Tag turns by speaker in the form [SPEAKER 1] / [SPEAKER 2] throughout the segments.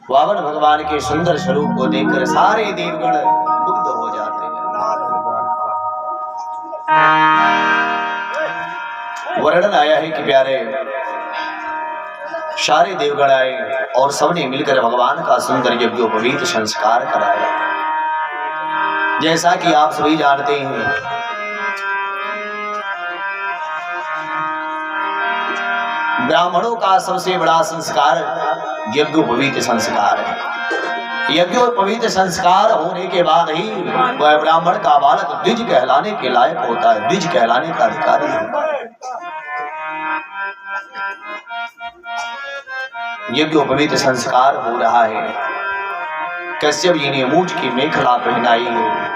[SPEAKER 1] वामन भगवान के सुंदर स्वरूप को देखकर सारे देवगण मुग्ध हो जाते हैं। वर्णन आया है कि प्यारे सारे देवगण आए और सबने मिलकर भगवान का सुंदर यज्ञोपवीत संस्कार कराया। जैसा कि आप सभी जानते हैं, ब्राह्मणों का सबसे बड़ा संस्कार यज्ञोपवीत संस्कार है। यज्ञोपवीत संस्कार होने के बाद ही वह ब्राह्मण का बालक द्विज कहलाने के लायक होता है, द्विज कहलाने का अधिकारी होता है। यज्ञोपवीत संस्कार हो रहा है। कश्यप जी ने मूठ की मेखला पहनाई है।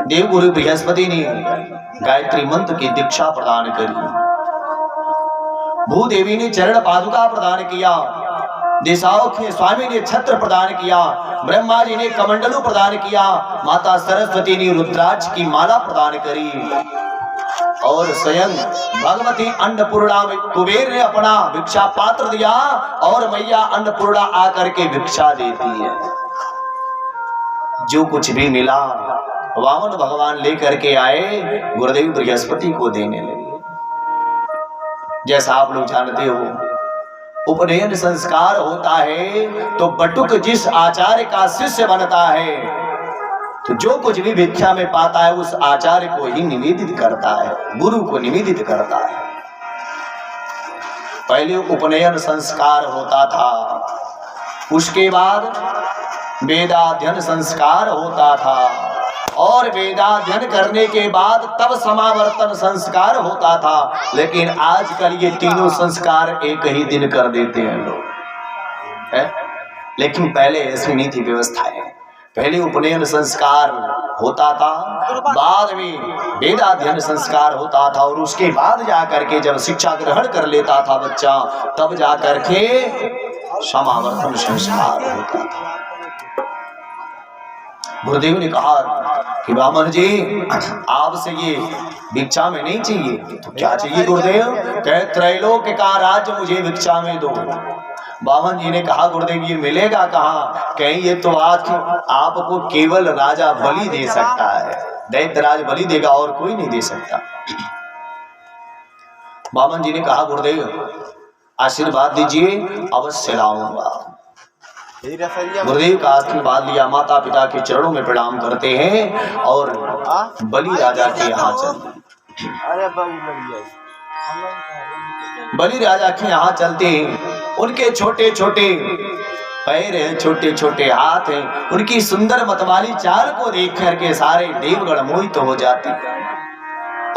[SPEAKER 1] देवगुरु बृहस्पति ने गायत्री मंत्र की दीक्षा प्रदान करी। भूदेवी ने चरण पादुका प्रदान किया। दिशाओं के स्वामी ने छत्र प्रदान किया। ब्रह्मा जी ने कमंडलू प्रदान किया। माता सरस्वती ने रुद्राक्ष की माला प्रदान करी और स्वयं भगवती अन्नपूर्णा कुबेर ने अपना भिक्षा पात्र दिया और मैया अन्नपूर्णा आकर के भिक्षा देती है। जो कुछ भी मिला वामन भगवान लेकर के आए, गुरुदेव बृहस्पति को देने लगे। जैसा आप लोग जानते हो, उपनयन संस्कार होता है तो बटुक जिस आचार्य का शिष्य बनता है तो जो कुछ भी भिक्षा में पाता है उस आचार्य को ही निवेदित करता है, गुरु को निवेदित करता है। पहले उपनयन संस्कार होता था, उसके बाद वेदाध्ययन संस्कार होता था और वेदाध्ययन करने के बाद तब समावर्तन संस्कार होता था। लेकिन आजकल ये तीनों संस्कार एक ही दिन कर देते हैं लोग है? लेकिन पहले ऐसी नहीं थी व्यवस्था है। पहले उपनयन संस्कार होता था, बाद में वेदाध्ययन संस्कार होता था और उसके बाद जाकर के जब शिक्षा ग्रहण कर लेता था बच्चा, तब जाकर के समावर्तन संस्कार होता था। गुरुदेव ने कहा कि ब्राह्मण जी, आपसे ये भिक्षा में नहीं चाहिए तो क्या चाहिए गुरुदेव? कहे त्रैलोक्य का राज्य मुझे भिक्षा में दो। बामन जी ने कहा गुरुदेव ये मिलेगा कहाँ? कहीं ये तो आज आपको केवल राजा बलि दे सकता है, दैत्यराज बलि देगा और कोई नहीं दे सकता। बामन जी ने कहा गुरुदेव आशीर्वाद दीजिए, अवश्य लाऊंगा। गुरुदेव का आशीर्वाद लिया, माता पिता के चरणों में प्रणाम करते हैं और बलि राजा के यहाँ चलते। बलि राजा के यहाँ चलते हैं। उनके छोटे छोटे पैर हैं, छोटे छोटे हाथ हैं, उनकी सुंदर मतवाली चाल को देख करके सारे देवगण मोहित हो जाते हैं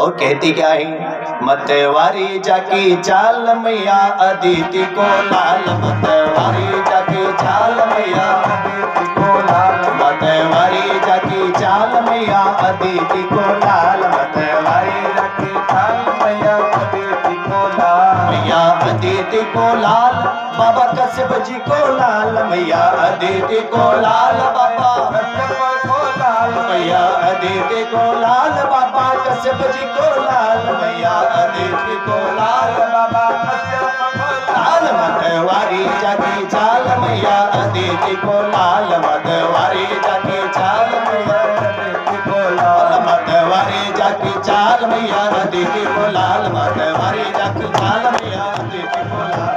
[SPEAKER 1] और कहती क्या है? मतवारी जाकी चाल मैया अदिति को लाल, मतवारी जाकी चाल मैया अदिति को लाल, मतवारी जाकी चाल मैया अदिति को लाल, मतवारी जाकी चाल मैया अदिति को लाल, मैया अदिति को लाल, बाबा कश्यप जी को लाल, मैया अदिति को लाल, बाबा कश्यप को लाल, मैया अदिति को लाल, बाबा कश्यप जी को लाल, मैया अदिति को लाल, बाबा कश्यप को लाल, मतवारी जाकी चाल मैया अदिति को लाल, मतवारी जाकी चाल मैया अदिति को लाल, मतवारी जाकी चाल मैया अदिति को लाल, मतवारी जाकी चाल मैया अदिति को लाल,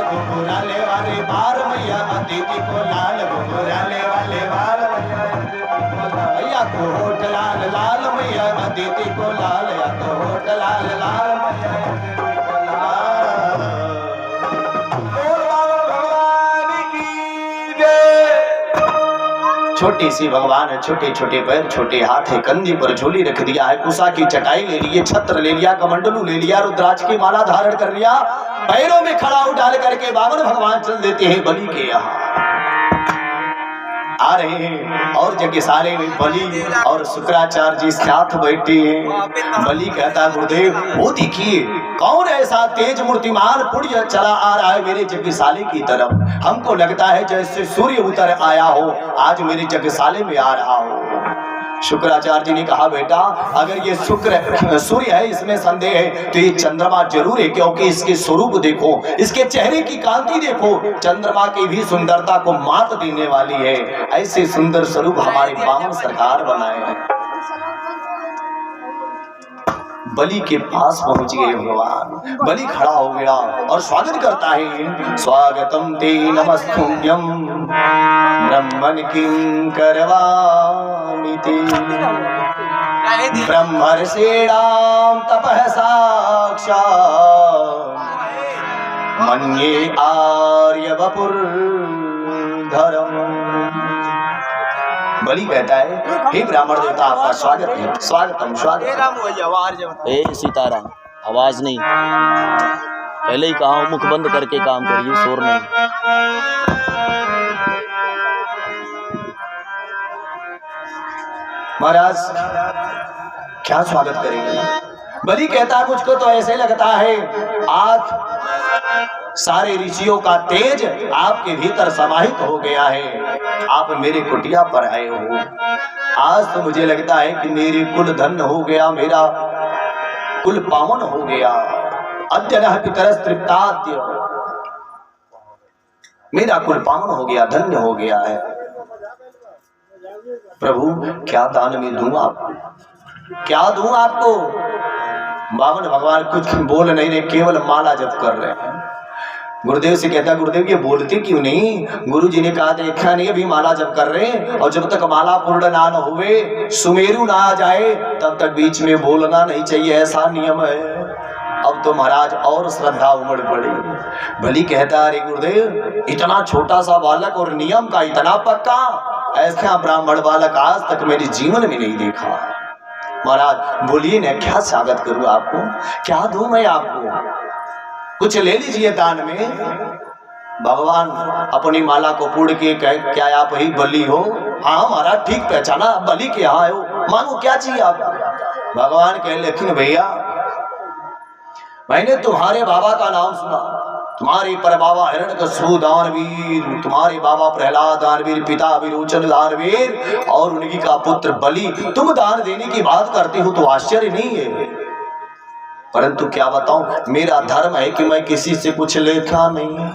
[SPEAKER 1] घुघराले वाले बार मैया अदिति को लाल, घुघराले वाले बार मैया अदिति को लाल, या तो होठ लाल लाल मैया अदिति को लाल, या तो होठ लाल लाल मैया अदिति को लाल। भगवान की जय। छोटी सी भगवान है, छोटे छोटे पैर, छोटे हाथ है, कंधे पर झोली रख दिया है, कुशा की चटाई ले ली है, छत्र ले लिया, कमंडलू ले लिया, रुद्राक्ष की माला धारण कर लिया, पैरों में खड़ा उठाल करके वामन भगवान चल देते हैं बलि के यहाँ आ रहे हैं। और यज्ञशाला में बलि और शुक्राचार्य जी साथ बैठे हैं। बलि कहता गुरुदेव वो देखिए कौन ऐसा तेज मूर्तिमान पुण्य चला आ रहा है मेरे यज्ञशाला की तरफ, हमको लगता है जैसे सूर्य उतर आया हो, आज मेरे यज्ञशाला में आ रहा हो। शुक्राचार्य जी ने कहा बेटा अगर ये सूर्य है इसमें संदेह है तो ये चंद्रमा जरूर है, क्योंकि इसके स्वरूप देखो, इसके चेहरे की कांति देखो, चंद्रमा की भी सुंदरता को मात देने वाली है। ऐसे सुंदर स्वरूप हमारे बामन सरकार बनाए हैं। बलि के पास पहुंच गए भगवान। बलि खड़ा हो गया और स्वागत करता है। स्वागतम ते नमस्तुभ्यं ब्रह्मन् किं करवामि ते ब्रह्मर्षीणां तपः साक्षात् मन्ये आर्यवपुर्धरम्। बलि कहता है हे ब्राह्मण देवता आपका स्वागत है, स्वागतम स्वागत।
[SPEAKER 2] ए सीताराम, आवाज नहीं, पहले ही कहा मुख बंद करके काम करिए, शोर नहीं।
[SPEAKER 1] महाराज क्या स्वागत करेंगे? बलि कहता है मुझको तो ऐसे लगता है आज सारे ऋषियों का तेज आपके भीतर समाहित हो गया है। आप मेरे कुटिया पर आए हो। आज तो मुझे लगता है कि मेरी कुल धन्य हो गया, मेरा कुल पावन हो गया। अद्य पितरस् तृप्ताद्य, मेरा कुल पावन हो गया, धन्य हो गया है। प्रभु क्या दान में दूं आपको, क्या दूं आपको? बामन भगवान कुछ बोल नहीं रहे, केवल माला जप कर रहे हैं। गुरुदेव से कहता गुरुदेव ये बोलते क्यों नहीं? गुरु जी ने कहा देखा नहीं अभी माला जप कर रहे हैं, और जब तक माला पूर्ण ना हुए, सुमेरु ना आ जाए, तब तक बीच में बोलना नहीं चाहिए, ऐसा नियम है। अब तो महाराज और श्रद्धा उमड़ पड़ी। बलि कहता अरे गुरुदेव इतना छोटा सा बालक और नियम का इतना पक्का, ऐसा ब्राह्मण बालक आज तक मेरे जीवन में नहीं देखा। महाराज बोलिए ना क्या स्वागत करूं आपको, क्या दूं मैं आपको? कुछ ले लीजिए दान में। भगवान अपनी माला को पूर्ण के कहे क्या आप ही बलि हो? हाँ महाराज ठीक पहचाना, बलि के यहाँ हो, मानो क्या चाहिए आपको? भगवान कहे लेकिन भैया मैंने तुम्हारे बाबा का नाम सुना, तुम्हारे पर बाबा हिरण्यकशिपु दानवीर, तुम्हारे बाबा प्रहलाद दानवीर, पिता विरोचन दानवीर और उनकी का पुत्र बलि, तुम दान देने की बात करते हो तो आश्चर्य नहीं है, परंतु क्या बताऊं मेरा धर्म है कि मैं किसी से कुछ लेता नहीं।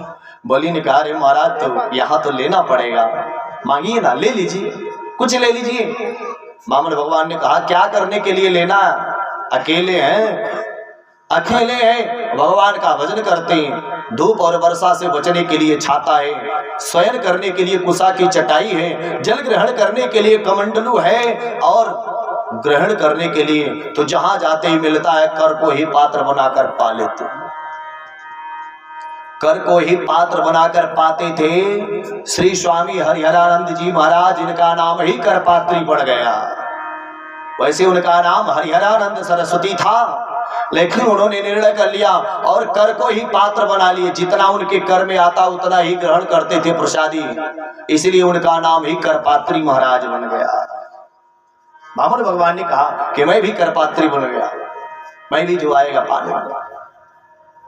[SPEAKER 1] बलि ने कहा अरे महाराज तो यहाँ तो लेना पड़ेगा, मांगिए ना, ले लीजिए, कुछ ले लीजिए। बामन भगवान ने कहा क्या करने के लिए लेना? अकेले हैं, अकेले हैं, भगवान का भजन करते हैं। धूप और वर्षा से बचने के लिए छाता है, शयन करने के लिए कुशा की चटाई है, जल ग्रहण करने के लिए कमंडलू है, और ग्रहण करने के लिए तो जहां जाते ही मिलता है कर को ही पात्र बनाकर पा लेते, कर को ही पात्र बनाकर पाते थे। श्री स्वामी हरिहरानंद जी महाराज, इनका नाम ही कर पात्री पड़ गया। वैसे उनका नाम हरिहरानंद सरस्वती था, लेकिन उन्होंने निर्णय कर लिया और कर को ही पात्र बना लिए, जितना उनके कर में आता उतना ही ग्रहण करते थे प्रसादी, इसलिए उनका नाम ही कर पात्री महाराज बन गया। बामन भगवान ने कहा कि मैं भी करपात्री बन गया, मैं भी जो आएगा पाने।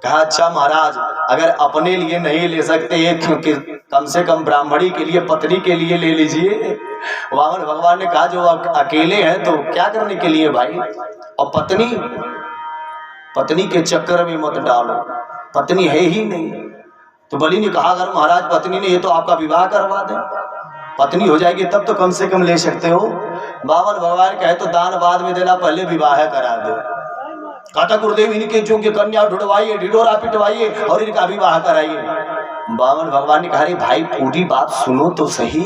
[SPEAKER 1] कहा अच्छा महाराज अगर अपने लिए नहीं ले सकते क्योंकि कम से कम ब्राह्मणी के लिए, पत्नी के लिए ले लीजिए। बामन भगवान ने कहा जो अकेले हैं तो क्या करने के लिए भाई, और पत्नी के चक्कर में मत डालो, पत्नी है ही नहीं। तो बलि ने कहा अगर महाराज पत्नी ने ये तो आपका विवाह करवा दे, पत्नी हो जाएगी तब तो कम से कम ले सकते हो। बामन भगवान कहे तो दान बाद में देना, पहले विवाह करा दो। कहता गुरुदेव इनके जो के कन्या ढूंढवाइए, ढिढोरा पिटवाइए और इनका विवाह कराइए। बामन भगवान ने कहा अरे भाई पूरी बात सुनो तो सही,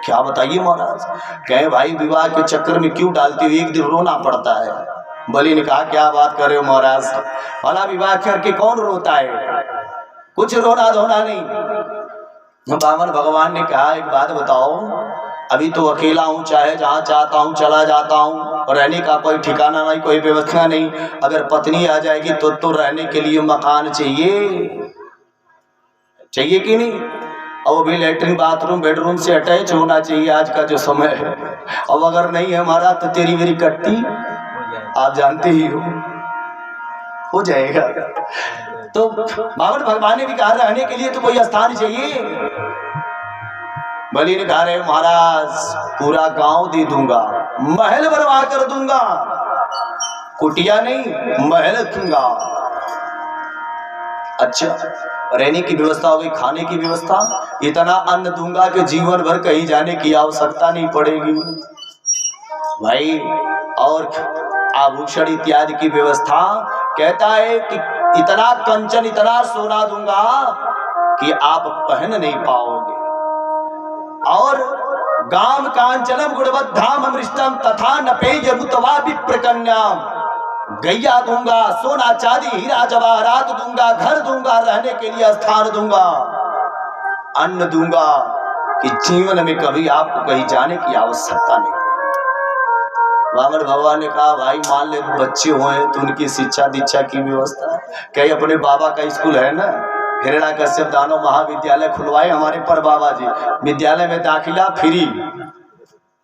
[SPEAKER 1] क्या बताइए महाराज? कहे भाई विवाह के चक्कर में क्यों डालती हो, एक दिन रोना पड़ता है। बलि ने कहा क्या बात कर रहे हो महाराज, भला विवाह करके कौन रोता है, कुछ रोना धोना नहीं। बामन भगवान ने कहा एक बात बताओ, अभी तो अकेला हूँ, चाहे जहाँ चाहता हूँ चला जाता हूँ, और रहने का कोई ठिकाना नहीं, कोई व्यवस्था नहीं। अगर पत्नी आ जाएगी तो रहने के लिए मकान चाहिए, चाहिए कि नहीं? और वो भी लेटरिन बाथरूम बेडरूम से अटैच होना चाहिए आज का जो समय है। अब अगर नहीं है हमारा तो तेरी मेरी कट्टी आप जानते ही हो जाएगा। तो बामन भगवान ने भी कहा रहने के लिए तो कोई स्थान चाहिए। बलि ने कहा, रे महाराज पूरा गांव दे दूंगा, महल बनवा कर दूंगा, कुटिया नहीं महल रखूंगा। अच्छा, रहने की व्यवस्था हो गई, खाने की व्यवस्था, इतना अन्न दूंगा कि जीवन भर कहीं जाने की आवश्यकता नहीं पड़ेगी भाई। और आभूषण इत्यादि की व्यवस्था, कहता है कि इतना कंचन इतना सोना दूंगा कि आप पहन नहीं पाओगे। और गाम कांचनम गुणवद्धाम अमृष्टम तथा नपेय मुतवा विप्रकन्याम, गैया दूंगा, सोना चांदी हीरा जवाहरात दूंगा, घर दूंगा, रहने के लिए स्थान दूंगा, अन्न दूंगा कि जीवन में कभी आपको कहीं जाने की आवश्यकता नहीं। वामन भगवान ने कहा, भाई मान ले बच्चे हुए तो उनकी शिक्षा दीक्षा की व्यवस्था, कहीं अपने बाबा का स्कूल है ना, हिरण्याकश्यप दानव महाविद्यालय खुलवाए हमारे पर बाबा जी, विद्यालय में दाखिला फ्री,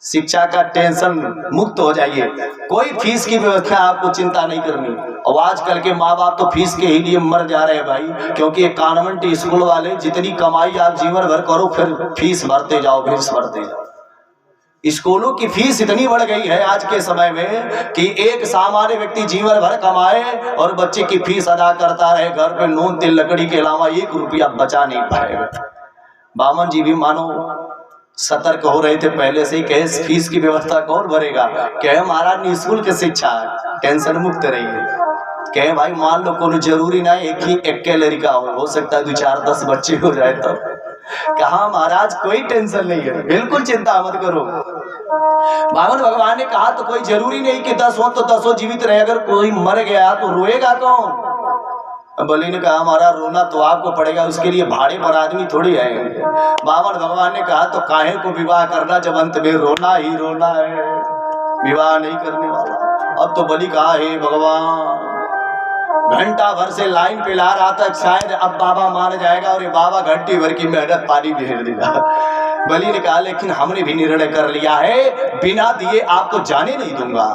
[SPEAKER 1] शिक्षा का टेंशन मुक्त हो जाइए, कोई फीस की व्यवस्था आपको चिंता नहीं करनी। और आजकल के माँ बाप तो फीस के ही लिए मर जा रहे हैं भाई, क्योंकि ये कॉन्वेंट स्कूल वाले जितनी कमाई आप जीवन भर करो फिर फीस भरते जाओ, फीस भरते जाओ। स्कूलों की फीस इतनी बढ़ गई है आज के समय में कि एक सामान्य व्यक्ति जीवन भर कमाए और बच्चे की फीस अदा करता रहे, घर पे नून तेल लकड़ी के अलावा 1 रुपया बचा नहीं पाएगा। बामन जी भी मानो सतर्क हो रहे थे पहले से ही, कहे फीस की व्यवस्था कौन भरेगा, कहे महाराज निःशुल्क शिक्षा, टेंशन मुक्त रहिए। कहे भाई मान लो कोई जरूरी ना एक लड़का हो सकता है 2 4 10 बच्चे हो जाए तो। कहा महाराज कोई टेंशन नहीं है, बिल्कुल चिंता मत करो। बामन भगवान ने कहा तो कोई जरूरी नहीं कि 10 हो तो 10 जीवित रहे, अगर कोई मर गया तो रोएगा कौन। बलि ने कहा, हमारा रोना तो आपको पड़ेगा, उसके लिए भाड़े पर आदमी थोड़ी आएंगे। बामन भगवान ने कहा, तो काहे को विवाह करना जब अंत में रोना ही रोना है, विवाह नहीं करने वाला। अब तो बलि कहा, हे भगवान, घंटा भर से लाइन पे ला रहा था, शायद अब बाबा मान जाएगा और ये बाबा घंटी भर की मेहनत पानी भेज देगा। बलि ने कहा, लेकिन हमने भी निर्णय कर लिया है, बिना दिए आपको जाने नहीं दूंगा।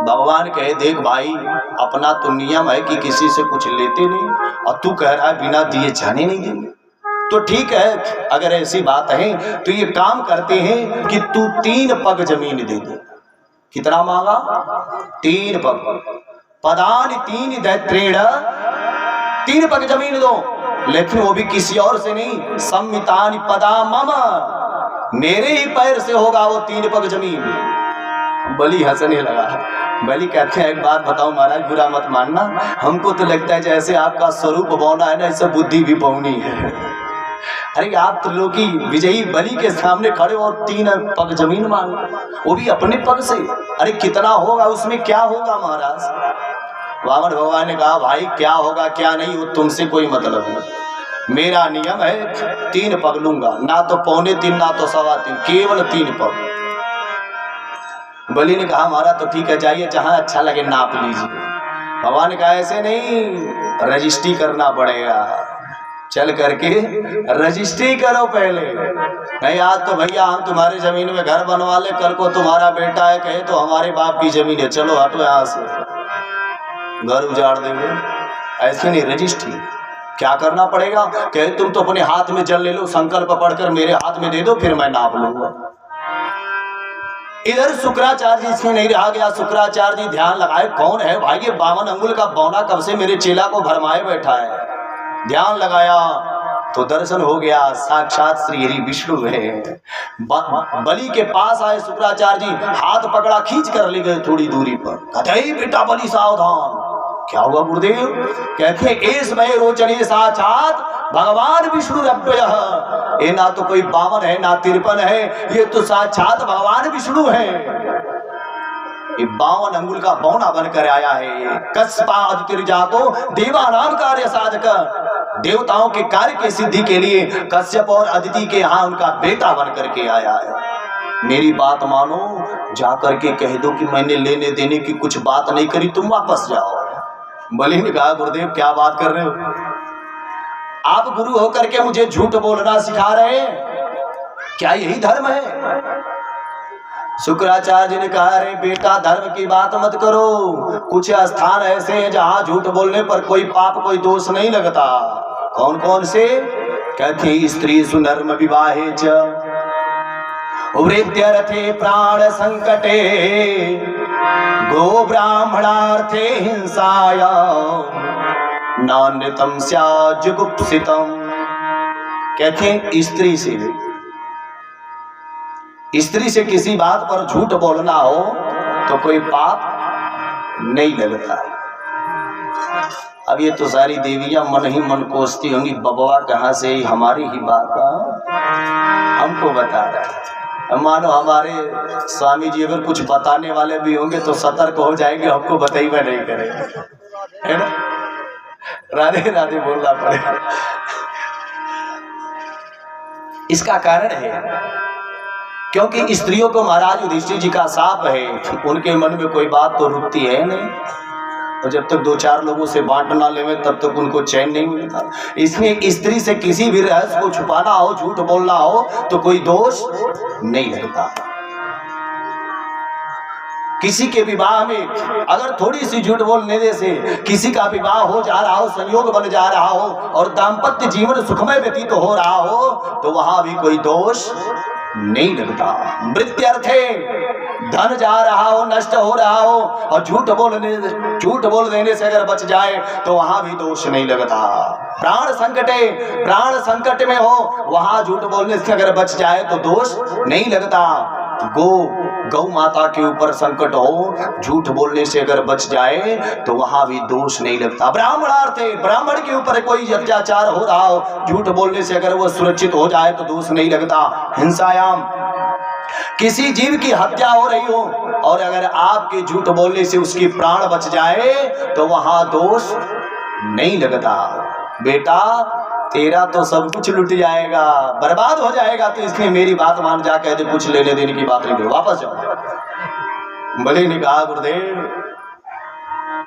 [SPEAKER 1] भगवान कहे, देख भाई, अपना तो नियम है कि किसी से कुछ लेते नहीं, और तू कह रहा है बिना दिए जाने नहीं देंगे। तो ठीक है, अगर ऐसी बात है तो ये काम करते हैं कि तू 3 पग जमीन दे दे। कितना मांगा? 3 पग। पदान 3 दैत्रेण, 3 पग जमीन दो, लेकिन वो भी किसी और से नहीं, सम्मितानि पदा मम, मेरे ही पैर से होगा वो 3 पग जमीन। बलि हंसने लगा। बलि कहते हैं, एक बात बताओ महाराज, बुरा मत मानना, हमको तो लगता है जैसे आपका स्वरूप बौना है ना, ऐसे बुद्धि भी बौनी है। अरे आप त्रिलोकी विजयी बलि के सामने खड़े और 3 पग जमीन मांग, वो भी अपने पग से। अरे कितना होगा उसमें, क्या होगा महाराज? वामन भगवान ने कहा, भाई क्या होगा क्या नहीं वो तुमसे कोई मतलब नहीं, मेरा नियम है 3 पग लूंगा, ना तो 3.25 ना तो 3.25, केवल 3 पग। बलि ने कहा, हमारा तो ठीक है, जाइए जहां अच्छा लगे नाप लीजिए। भगवान ने कहा, ऐसे नहीं, रजिस्ट्री करना पड़ेगा, चल करके रजिस्ट्री करो पहले। नहीं आज तो भैया हम तुम्हारी जमीन में घर बनवा ले, कल को तुम्हारा बेटा है कहे तो हमारे बाप की जमीन है, चलो हटो यहाँ से, घर उजाड़ देंगे। ऐसे नहीं, रजिस्ट्री। क्या करना पड़ेगा? कहे तुम तो अपने हाथ में जल ले लो, संकल्प पढ़कर मेरे हाथ में दे दो, फिर मैं नाप लूंगा। इधर शुक्राचार्य जी इसमें नहीं रहा गया। शुक्राचार्य जी ध्यान लगाए, कौन है भाई ये 52 अंगुल का बौना कब से मेरे चेला को भरमाए बैठा है। ध्यान लगाया तो दर्शन हो गया, साक्षात श्री हरि विष्णु है। बलि के पास आए शुक्राचार्य जी, हाथ पकड़ा, खींच कर ले गए थोड़ी दूरी पर। कहते बेटा बलि सावधान। क्या हुआ गुरुदेव? कहते एस में रोचनी साक्षात भगवान विष्णु रव्यः। ये ना तो कोई 52 है ना 53 है, ये तो साक्षात भगवान विष्णु है। ये 52 अंगुल का बौना बनकर आया है। कश्यपादितिर्जातो देवानाम कार्य साधक, देवताओं के कार्य की सिद्धि के लिए कश्यप और अदिति के यहाँ उनका बेटा बनकर के आया है। मेरी बात मानो, जाकर के कह दो कि मैंने लेने देने की कुछ बात नहीं करी, तुम वापस जाओ। बलि ने कहा, गुरुदेव क्या बात कर रहे हो? आप गुरु होकर के मुझे झूठ बोलना सिखा रहे हैं, क्या यही धर्म है? शुक्राचार्य जी ने कहा, अरे बेटा धर्म की बात मत करो, कुछ स्थान ऐसे हैं जहां झूठ बोलने पर कोई पाप कोई दोष नहीं लगता। कौन कौन से? कहती स्त्री सुनर्म विवाहे च वृद्ध्यर्थे प्राण संकटे गो ब्राह्मणार्थे हिंसाया नान्यतम स्याजुगुप्सितम। कहते हैं स्त्री से किसी बात पर झूठ बोलना हो तो कोई पाप नहीं लगता। अब ये तो सारी देवियां मन ही मन कोसती होंगी, बबवा कहाँ से हमारी ही बात हमको बता रहा है। मानो हमारे स्वामी जी अगर कुछ बताने वाले भी होंगे तो सतर्क हो जाएंगे, हमको बताइए नहीं करेंगे, है ना। राधे राधे बोलना पड़ेगा। इसका कारण है क्योंकि स्त्रियों को महाराज युधिष्ठिर जी का शाप है, उनके मन में कोई बात तो रुकती है नहीं, और जब तक 2-4 लोगों से बांट ना लेवे तब तक उनको चैन नहीं मिलता। इसलिए स्त्री से किसी भी रहस्य को छुपाना हो, झूठ बोलना हो तो कोई दोष नहीं लगता। किसी के विवाह में अगर थोड़ी सी झूठ बोलने से किसी का विवाह हो जा रहा हो, संयोग बन जा रहा हो और दाम्पत्य जीवन सुखमय व्यतीत हो रहा हो तो वहां भी कोई दोष नहीं लगता। मृत्युर्थे धन जा रहा हो, नष्ट हो रहा हो और झूठ बोल देने से अगर बच जाए तो वहां भी दोष नहीं लगता। प्राण संकट में हो वहां झूठ बोलने से अगर बच जाए तो दोष नहीं लगता। गौ माता के ऊपर संकट हो, झूठ बोलने से अगर बच जाए तो वहां भी दोष नहीं लगता। ब्राह्मण के ऊपर कोई अत्याचार हो रहा हो, झूठ बोलने से अगर वो सुरक्षित हो जाए तो दोष नहीं लगता। हिंसायाम किसी जीव की हत्या हो रही हो और अगर आपके झूठ बोलने से उसकी प्राण बच जाए तो वहां दोष नहीं लगता। बेटा तेरा तो सब कुछ लुट जाएगा, बर्बाद हो जाएगा, तो इसलिए मेरी बात मान जा, कहते कुछ लेने देने की बात नहीं, वापस जाओ। बलि ने कहा गुरुदेव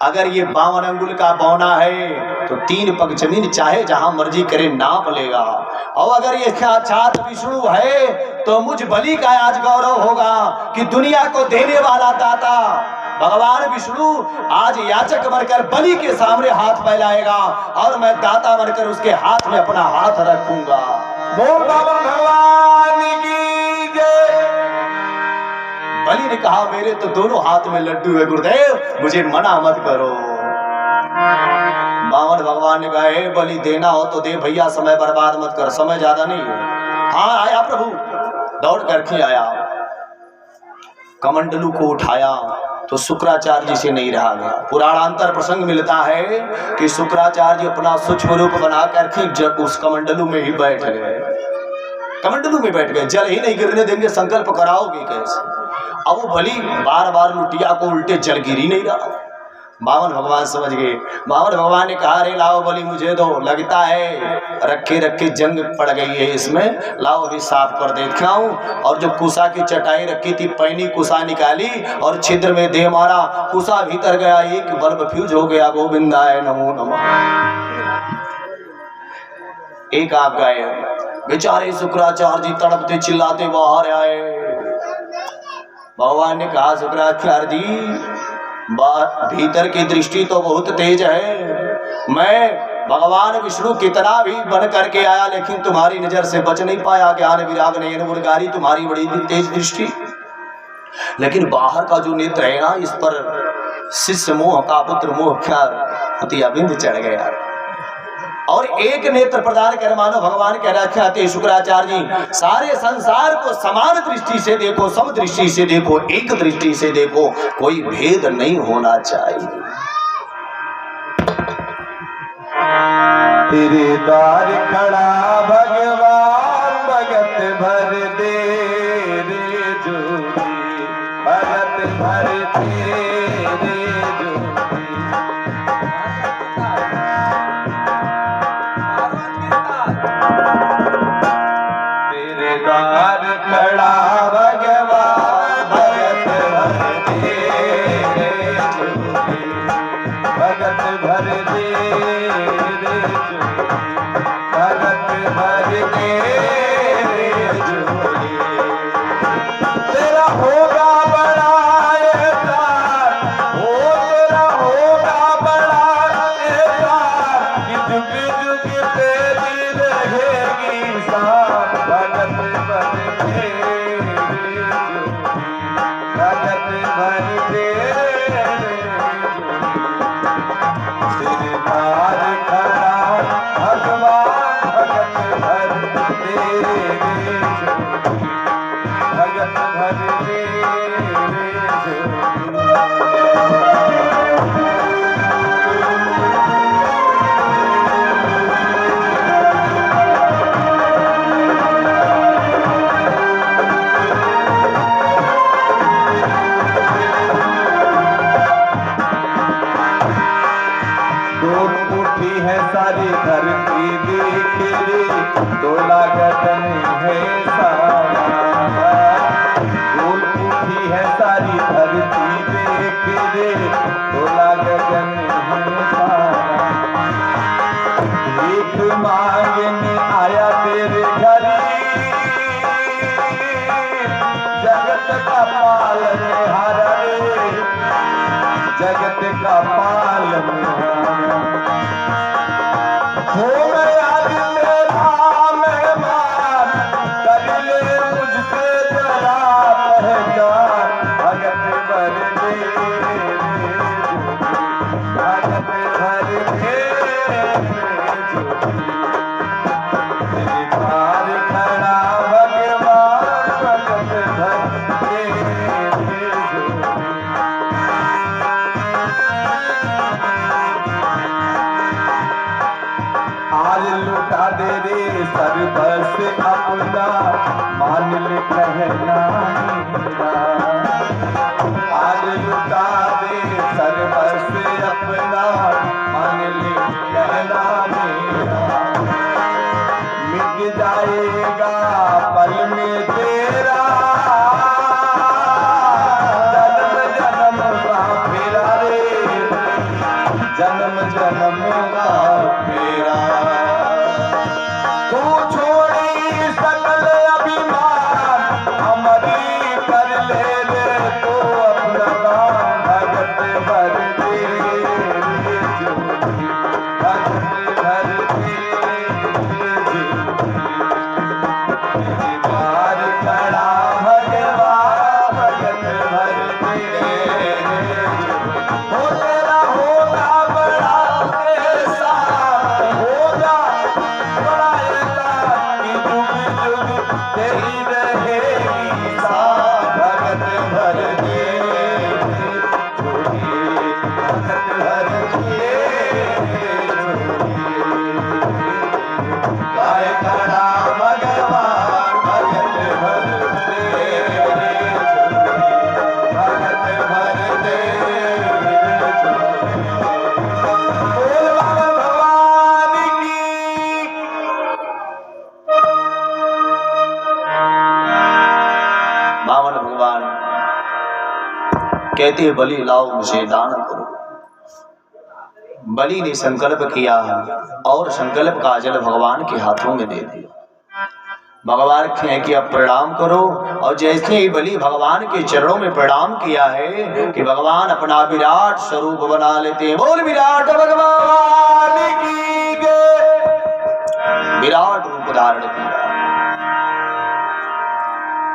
[SPEAKER 1] अगर ये 52 अंगुल का बौना है तो 3 पग जमीन चाहे जहां मर्जी करे नाप लेगा, और अगर ये साक्षात विष्णु है तो मुझ बलि का आज गौरव होगा कि दुनिया को देने वाला दाता भगवान विष्णु आज याचक बनकर बलि के सामने हाथ फैलाएगा और मैं दाता बनकर उसके हाथ में अपना हाथ रखूंगा। बोल बाबा भगवान की जय। बलि ने कहा मेरे तो दोनों हाथ में लड्डू है गुरुदेव, मुझे मना मत करो। बामन भगवान ने कहा बलि देना हो तो दे भैया, समय बर्बाद मत कर, समय ज्यादा नहीं है। हाँ आया प्रभु, दौड़ करके आया, कमंडलू को उठाया तो शुक्राचार्य जी से नहीं रहा गया। पुराणांतर प्रसंग मिलता है कि शुक्राचार्य जी अपना सूक्ष्म रूप बना करके जब उस कमंडलू में ही बैठ गए, कमंडलू में बैठ गए, जल ही नहीं गिरने देंगे, संकल्प कराओगे कैसे। अब वो बलि बार बार लुटिया को उल्टे जल गिर ही नहीं रहा। बामन भगवान समझ गए। बामन भगवान ने कहा अरे लाओ बलि मुझे दो, लगता है रखे रखे जंग पड़ गई है इसमें, लाओ अभी साफ कर देता हूं। और जो कुसा की चटाई रखी थी पैनी कुसा निकाली और छिद्र में दे मारा, कुसा भीतर गया, एक बल्ब फ्यूज हो गया। गोविंदाय नमो नमः। एक आप गए, बेचारे शुक्राचार्य जी तड़पते चिल्लाते बाहर आए। भगवान ने कहा शुक्राचार्य जी भीतर की दृष्टि तो बहुत तेज है, मैं भगवान विष्णु कितना भी बन करके आया लेकिन तुम्हारी नजर से बच नहीं पाया। ज्ञान विराग नयन गुणकारी, तुम्हारी बड़ी तेज दृष्टि, लेकिन बाहर का जो नेत्र है ना, इस पर शिष्य मोह का पुत्र मोह क्या अतिबिंद चढ़ गया। और एक नेत्र प्रदान कर मानो भगवान कह रहे थे शुक्राचार्य जी सारे संसार को समान दृष्टि से देखो, सम दृष्टि से देखो, एक दृष्टि से देखो, कोई भेद नहीं होना चाहिए।
[SPEAKER 3] तेरे द्वार खड़ा भगवान भगत भर दे रे जोगी, भगत भर दे रे जोगी। तेरे द्वार खड़ा भगवान भगत भर दे रे जोगी, भगत भर दे रे जोगी, भगत भर दे रे जोगी। तेरा होगा बड़ा एहसान, हो तेरा होगा बड़ा एहसान कि जुग जुग तेरी रहेगी है सारी धरती देख रे, डोला गगन है सारा। डोल उठी है सारी धरती देख रे, डोला गगन है सारा। भीख मांगने आया तेरे घर, जगत का पालनहार रे, जगत का पालनहार। हो गया तेरा मेहमान, कर ले मुझसे जरा पहचान। भगत भर दे, भगत भर दे, तेरे द्वार खड़ा भगवान, भगत भर दे। आज लुटा दे रे सर्वस अपना, मान ले कहना मेरा। आज लुटा दे सर्वस अपना, मान ले कहना मेरा। मिट जाएगा पल में तेरा, जन्म जन्म का फेरा रे, जन्म जन्म का फेरा। तू छोड़ी सकल अभिमान, हमारी कर ले रे तो अपना दान। भगत भर दे, भगत भर दे, तेरे द्वार खड़ा भगवान, भगत भर दे। हो तेरा होगा बड़ा ऐसा, होगा बड़ा ऐसा कि जुग जुग तेरी रहेगी साथ। भगत भर दे, भगत भर दे, गाय खड़ा भगवान, भगत भर दे, भगत भर दे। बोल बाबा भगवान की।
[SPEAKER 1] बावन भगवान कहते बलि लाओ मुझे दान करो। बलि ने संकल्प किया और संकल्प का जल भगवान के हाथों में दे दिया। भगवान कहें कि अब प्रणाम करो। और जैसे ही बलि भगवान के चरणों में प्रणाम किया है कि भगवान अपना विराट स्वरूप बना लेते हैं। बोल विराट भगवान की जय। विराट रूप धारण किया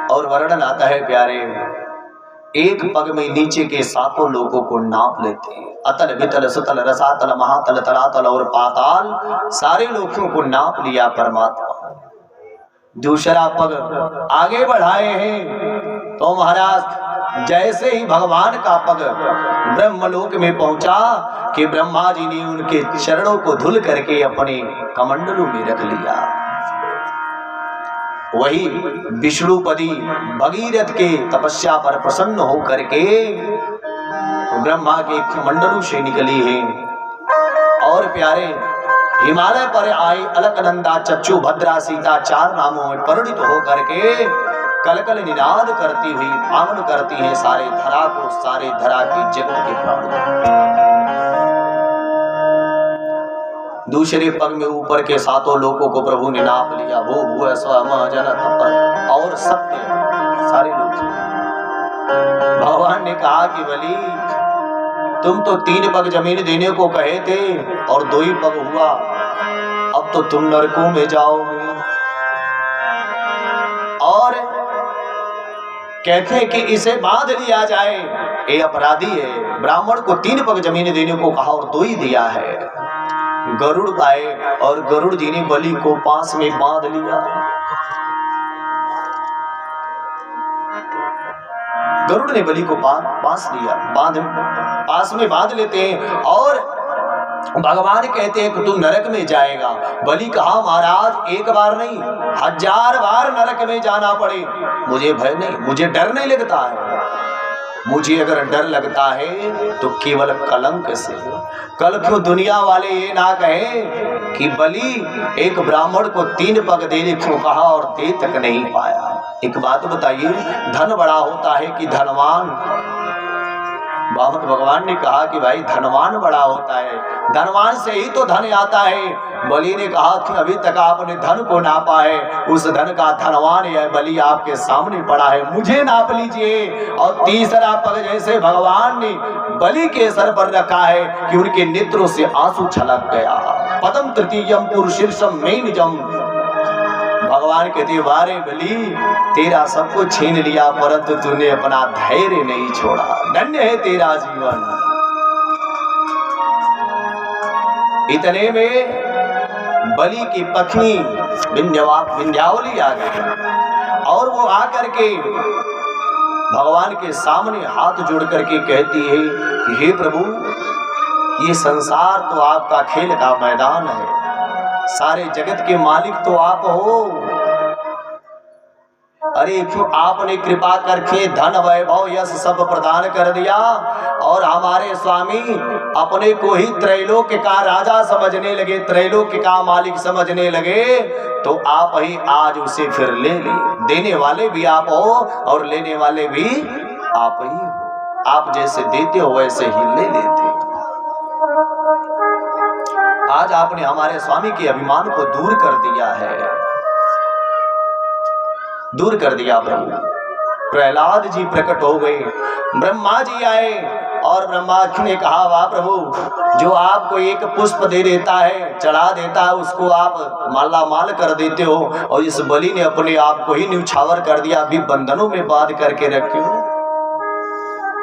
[SPEAKER 1] और वर्णन आता है प्यारे, एक पग में नीचे के सातों लोगों को नाप लेते हैं। अतल वितल सुतल रसातल महातल तलातल और पाताल सारे लोगों को नाप लिया परमात्मा। दूसरा पग आगे बढ़ाए हैं तो महाराज जैसे ही भगवान का पग ब्रह्मलोक में पहुंचा कि ब्रह्मा जी ने उनके चरणों को धुल करके अपने कमंडलों में रख लिया। वही विष्णुपति भगीरथ के तपस्या पर प्रसन्न हो करके ब्रह्मा के कमंडलों से निकली है और प्यारे हिमालय पर आए अलकनंदा चच्चू भद्रा सीता चार नामों में परिणित हो करके कलकल निनाद करती हुई पावन करती है सारे धरा को, सारे धरा के जगत के प्राणों। दूसरे पग में ऊपर के सातों लोगों को प्रभु ने नाप लिया। भू भू स्व म जन तप और सत्य सारे लोग। भगवान ने कहा कि बलि तुम तो 3 पग जमीन देने को कहे थे और 2 ही पग हुआ, अब तो तुम नरकों में जाओगे। और कहते हैं कि इसे बांध लिया जाए, ये अपराधी है। ब्राह्मण को 3 पग जमीन देने को कहा और 2 ही दिया है। गरुड़ आए और गरुड़ जी ने बलि को पास में बांध लिया। गरुड़ ने बलि को पास लिया, पास में बांध लेते हैं और भगवान कहते हैं कि तू नरक में जाएगा। बलि कहा महाराज 1 बार नहीं 1000 बार नरक में जाना पड़े मुझे भय नहीं, मुझे डर नहीं लगता है। मुझे अगर डर लगता है तो केवल कलंक से। कल क्यों दुनिया वाले ये ना कहें कि बलि एक ब्राह्मण को 3 पग दे क्यों कहा और दे तक नहीं पाया। एक बात बताइए, धन बड़ा होता है कि धनवान? बाबत भगवान ने कहा कि भाई धनवान बड़ा होता है, धनवान से ही तो धन आता है। बलि ने कहा कि अभी तक आपने धन को नापा है, उस धन का धनवान है बलि आपके सामने पड़ा है, मुझे नाप लीजिए। और तीसरा पग जैसे भगवान ने बलि के सर पर रखा है कि उनके नेत्रों से आंसू छलक गया। पदम तृतीयम पुरुषीर्षम में निजम। भगवान कहते वारे बलि, तेरा सब कुछ छीन लिया परंतु तूने अपना धैर्य नहीं छोड़ा, धन्य है तेरा जीवन। इतने में बलि की पत्नी विंध्यावली आ गई और वो आकर के भगवान के सामने हाथ जोड़ करके कहती है कि हे प्रभु, ये संसार तो आपका खेल का मैदान है, सारे जगत के मालिक तो आप हो। अरे क्यों आपने कृपा करके धन वैभव यश सब प्रदान कर दिया और हमारे स्वामी अपने को ही त्रैलोक्य का राजा समझने लगे, त्रैलोक्य का मालिक समझने लगे, तो आप ही आज उसे फिर ले लिए। देने वाले भी आप हो और लेने वाले भी आप ही हो, आप जैसे देते हो वैसे ही ले लेते। आज आपने हमारे स्वामी के अभिमान को दूर कर दिया है, दूर कर दिया प्रभु। प्रहलाद जी प्रकट हो गए, ब्रह्मा जी आए और ब्रह्मा जी ने कहा वाह प्रभु, जो आपको एक पुष्प दे देता है, चढ़ा देता है, उसको आप माला माल कर देते हो, और इस बलि ने अपने आप को ही न्यौछावर कर दिया, अभी बंधनों में बांध करके रखे हो,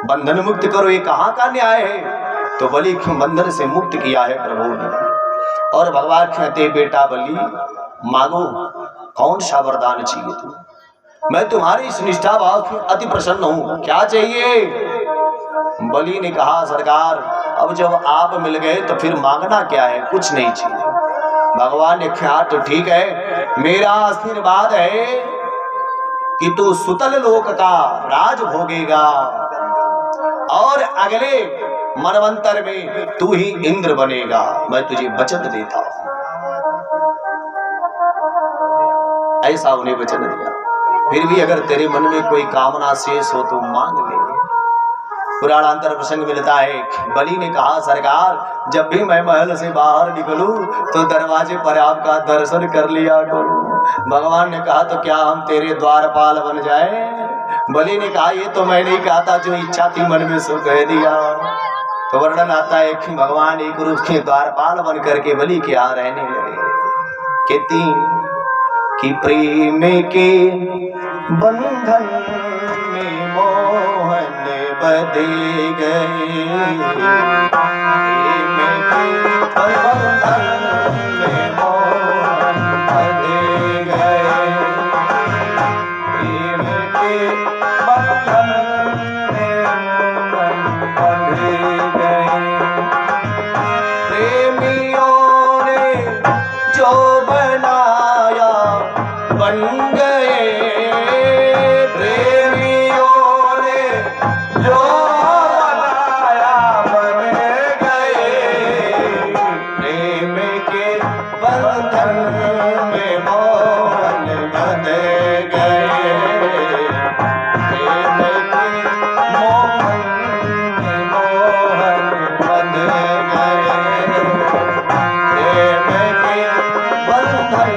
[SPEAKER 1] बंधन मुक्त करो, ये कहाँ का न्याय है? तो बलि बंधन से मुक्त किया है प्रभु ने। और भगवान कहते बेटा बलि मांगो, कौन सा वरदान चाहिए तू? मैं तुम्हारी इस निष्ठा भाव से अति प्रसन्न हूं, क्या चाहिए? बलि ने कहा सरकार, अब जब आप मिल गए तो फिर मांगना क्या है, कुछ नहीं चाहिए। भगवान ने कहा तो ठीक है, मेरा आशीर्वाद है कि तू सुतल लोक का राज भोगेगा और अगले मनवंतर में तू ही इंद्र बनेगा, मैं तुझे वचन देता हूं। ऐसा उन्हें वचन दिया। फिर भी अगर तेरे मन में कोई कामना शेष हो तो मांग ले। पुराणांतर प्रसंग मिलता है, बलि ने कहा सरकार, जब भी मैं महल से बाहर निकलूं तो दरवाजे पर आपका दर्शन कर लिया करूं। भगवान ने कहा तो क्या हम तेरे द्वारपाल बन जाए? बलि ने कहा ये तो मैं नहीं कहता, जो इच्छा थी मन में सो कह दिया। तो वर्णन आता है कि भगवान एक रूप के द्वारपाल बन करके बलि के यहाँ रहने लगे। कहती कि प्रेम के बंधन में मोहन बधे गए, प्रेम के बंधन में मोहन बधे गए, प्रेम के बंधन में मोहन बधे गए। प्रेमियों ने जो बनाया बन गए, प्रेमियों ने जो बनाया बन गए, प्रेम के बंधन में मोहन बंध गए, प्रेम के मोहन में मोहन बंध गए, प्रेम के बंधन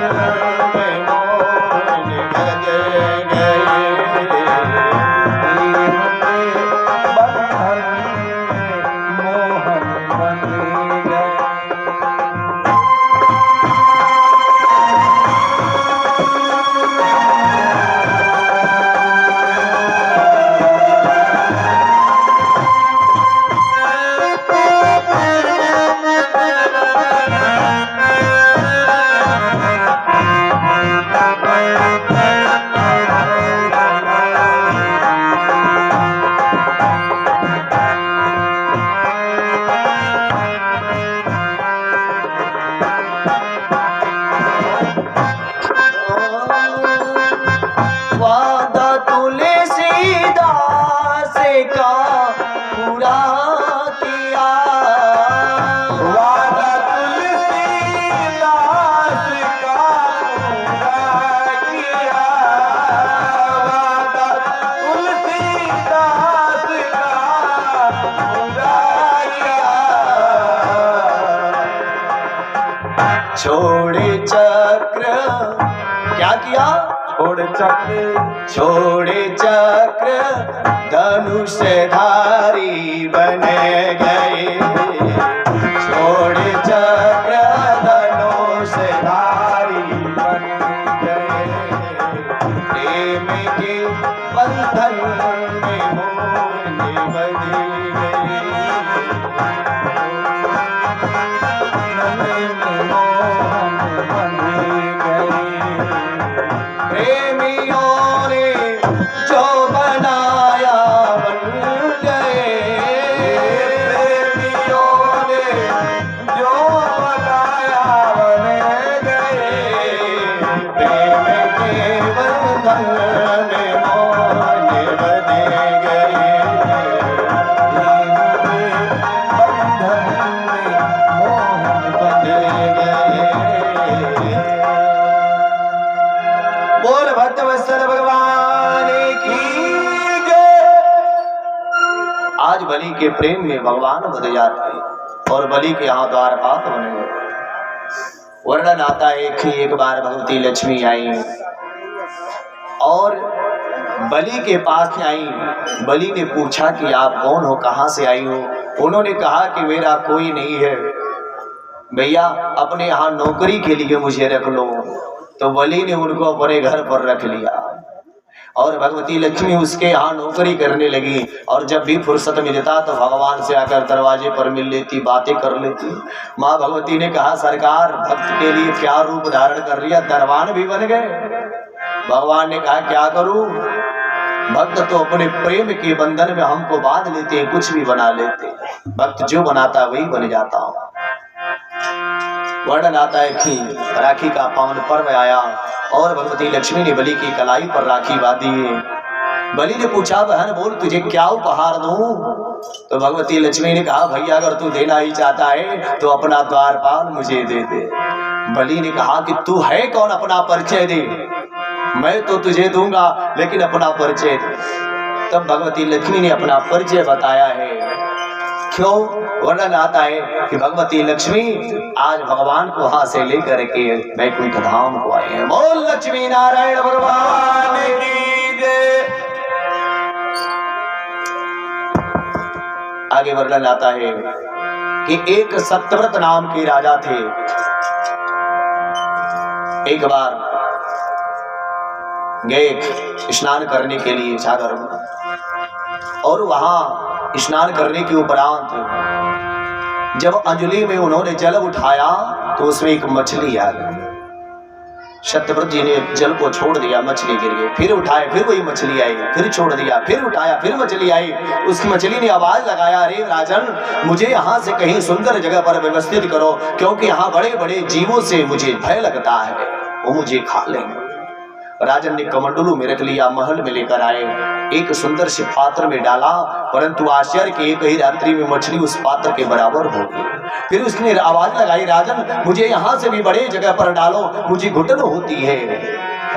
[SPEAKER 1] छोड़े चक्र, क्या किया?
[SPEAKER 3] छोड़े चक्र,
[SPEAKER 1] छोड़े चक्र धनुषधारी बन गए, छोड़े चक्र धनुषधारी बन गए, प्रेम के बंधन में मोह बंध गए, प्रेमियों ने जो बनाया बन गए,
[SPEAKER 3] प्रेमियों ने जो बनाया बन गए,
[SPEAKER 1] प्रेम के बंधन में मोह बंध गए,
[SPEAKER 3] बंधन में मोह
[SPEAKER 1] बंध गए। बोल भक्तवत्सल भगवान की जय। आज बलि के प्रेम में भगवान बध जाते हैं और बलि के यहाँ द्वारपाल बने गए। वर्णन आता है कि एक बार भगवती लक्ष्मी आई और बलि के पास आई। बलि ने पूछा कि आप कौन हो, कहाँ से आई हो? उन्होंने कहा कि मेरा कोई नहीं है भैया, अपने यहाँ नौकरी के लिए मुझे रख लो। तो बलि ने उनको अपने घर पर रख लिया और भगवती लक्ष्मी उसके यहाँ नौकरी करने लगी। और जब भी फुर्सत मिलता तो भगवान से आकर दरवाजे पर मिल लेती, बातें कर लेती। माँ भगवती ने कहा, सरकार भक्त के लिए क्या रूप धारण कर लिया, दरबान भी बन गए। भगवान ने कहा, क्या करूं? भक्त तो अपने प्रेम के बंधन में हमको बांध लेते हैं, कुछ भी बना लेते हैं। भक्त जो बनाता वही बन जाता हूं। वर्णन आता है कि राखी का पावन पर्व आया और भगवती लक्ष्मी ने बलि की कलाई पर राखी बांधी। बलि ने पूछा, बहन बोल तुझे क्या उपहार दूं? तो भगवती लक्ष्मी ने कहा, भैया अगर तू देना ही चाहता है तो अपना द्वारपाल मुझे दे दे। बलि ने कहा कि तू है कौन, अपना परिचय दे। मैं तो तुझे दूंगा लेकिन अपना परिचय दे। तब भगवती लक्ष्मी ने अपना परिचय बताया है। क्यों? वर्णन आता है कि भगवती लक्ष्मी आज भगवान को वहां से लेकर के वैकुंठ धाम को आए हैं। बोल लक्ष्मी नारायण भगवान की जय। आगे वर्णन आता है कि एक सत्यव्रत नाम के राजा थे। एक बार गए स्नान करने के लिए सागर में, और वहां स्नान करने के उपरांत जब अंजलि में उन्होंने जल उठाया तो उसमें एक मछली आ गई। सत्यव्रत जी ने जल को छोड़ दिया, मछली गिर गई। फिर उठाए, फिर वही मछली आई, फिर छोड़ दिया, फिर उठाया, फिर मछली आई। उस मछली ने आवाज लगाया, अरे राजन, मुझे यहाँ से कहीं सुंदर जगह पर व्यवस्थित करो, क्योंकि यहाँ बड़े बड़े जीवों से मुझे भय लगता है, वो मुझे खा लेंगे। राजन ने कमंडलू में रख लिया, महल में लेकर आए, एक सुंदर से पात्र में डाला, परंतु आश्चर्य के एक ही रात्रि में मछली उस पात्र के बराबर हो गई। फिर उसने आवाज लगाई, राजन मुझे यहाँ से भी बड़े जगह पर डालो, मुझे घुटन होती है।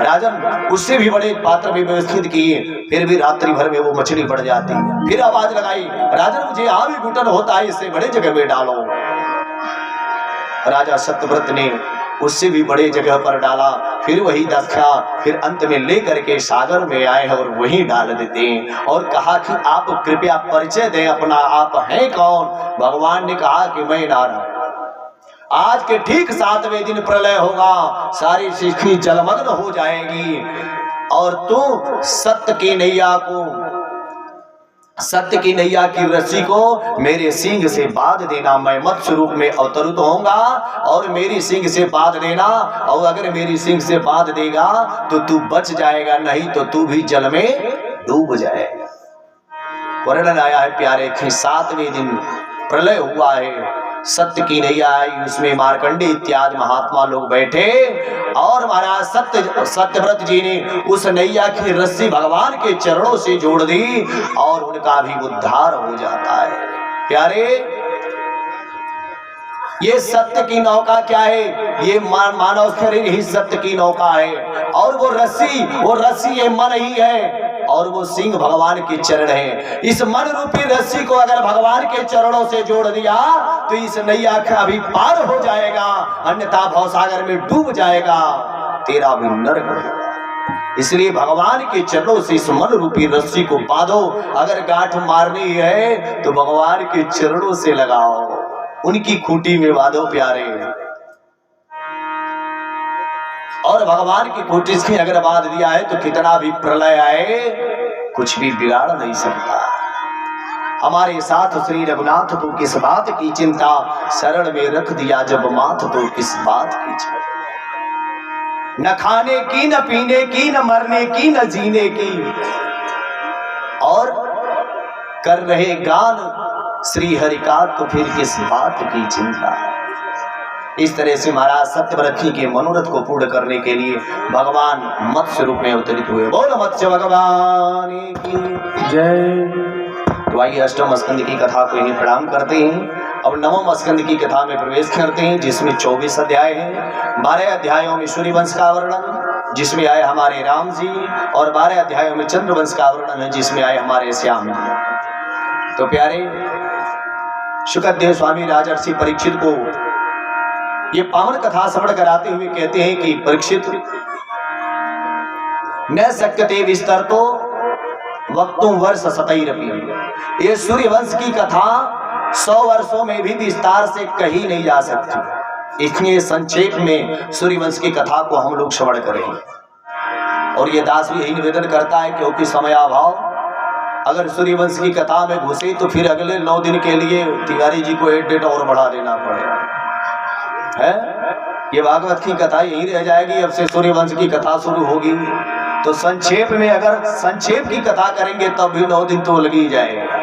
[SPEAKER 1] राजन उससे भी बड़े पात्र में व्यवस्थित किए, फिर भी रात्रि भर में वो मछली बढ़ जाती। फिर आवाज लगाई, राजन मुझे यहाँ भी घुटन होता है, इससे बड़े जगह में डालो। राजा सत्यव्रत ने उससे भी बड़े जगह पर डाला, फिर वही दक्षा, फिर अंत में लेकर के सागर में आए और वही डाल देते हैं। और कहा कि आप कृपया परिचय दें अपना, आप हैं कौन? भगवान ने कहा कि मैं नारायण। आज के ठीक 7वें दिन प्रलय होगा, सारी सृष्टि जलमग्न हो जाएगी और तू सत्य की नैया को, सत्य की नैया की रस्सी को मेरे सिंह से बांध देना। मैं मत्स्य रूप में अवतरित होऊंगा और मेरी सिंह से बांध देना, और अगर मेरी सिंह से बांध देगा तो तू बच जाएगा, नहीं तो तू भी जल में डूब जाएगा। वर्णन आया है प्यारे कि 7वें दिन प्रलय हुआ है, सत्य की नैया आई, उसमें मार्कंडे इत्यादि महात्मा लोग बैठे और महाराज सत्यव्रत जी ने उस नैया की रस्सी भगवान के चरणों से जोड़ दी और उनका भी उद्धार हो जाता है। प्यारे, ये सत्य की नौका क्या है? ये मानव शरीर ही सत्य की नौका है, और वो रस्सी ये मन ही है। और वो सिंह भगवान के चरण है। इस मन रूपी रस्सी को अगर भगवान के चरणों से जोड़ दिया तो इस नैया का अभी पार हो जाएगा, अन्यथा भवसागर में डूब जाएगा, तेरा भी नरक होगा। इसलिए भगवान के चरणों से इस मन रूपी रस्सी को बांधो। अगर गांठ मारनी है तो भगवान के चरणों से लगाओ, उनकी खूंटी में बांधो प्यारे। और भगवान की खूंटी से अगर बांध दिया है तो कितना भी प्रलय आए कुछ भी बिगाड़ नहीं सकता। हमारे साथ श्री रघुनाथ तो किस बात की चिंता, शरण में रख दिया जब माथ तो किस बात की चिंता। न खाने की, न पीने की, न मरने की, न जीने की, और कर रहे गान श्री हरि का तो फिर किस बात की चिंता। इस तरह से महाराज सत्यव्रती के मनोरथ को पूर्ण करने के लिए भगवान मत्स्य रूप में अवतरित हुए। बोल मत्स्य भगवान की जय। तो आइए अष्टम स्कंद की कथा को यही प्रणाम करते हैं। अब नवम स्कंद की कथा में प्रवेश करते हैं, जिसमें 24 अध्याय हैं। 12 अध्यायों में सूर्यवंश का वर्णन, जिसमें आए हमारे राम जी, और 12 अध्यायों में चंद्रवंश का वर्णन है, जिसमें आए हमारे श्याम जी। तो प्यारे शुकदेव स्वामी राजर्षि परीक्षित को ये पावन कथा श्रवण कराते हुए कहते हैं कि परीक्षित, न शक्यते विस्तर तो वक्तुम वर्ष शतैरपि। ये सूर्यवंश की कथा 100 वर्षों में भी विस्तार से कही नहीं जा सकती। इसलिए संक्षेप में सूर्यवंश की कथा को हम लोग श्रवण करें। और ये दास भी यही निवेदन करता है, क्योंकि समयाभाव, अगर सूर्यवंश की कथा में घुसे तो फिर अगले 9 दिन के लिए तिवारी जी को 1 डेट और बढ़ा देना पड़ेगा है। ये भागवत की कथा यही रह जाएगी, अब से सूर्यवंश की कथा शुरू होगी। तो संक्षेप में अगर संक्षेप की कथा करेंगे तब भी 9 दिन तो लग ही जाएगा।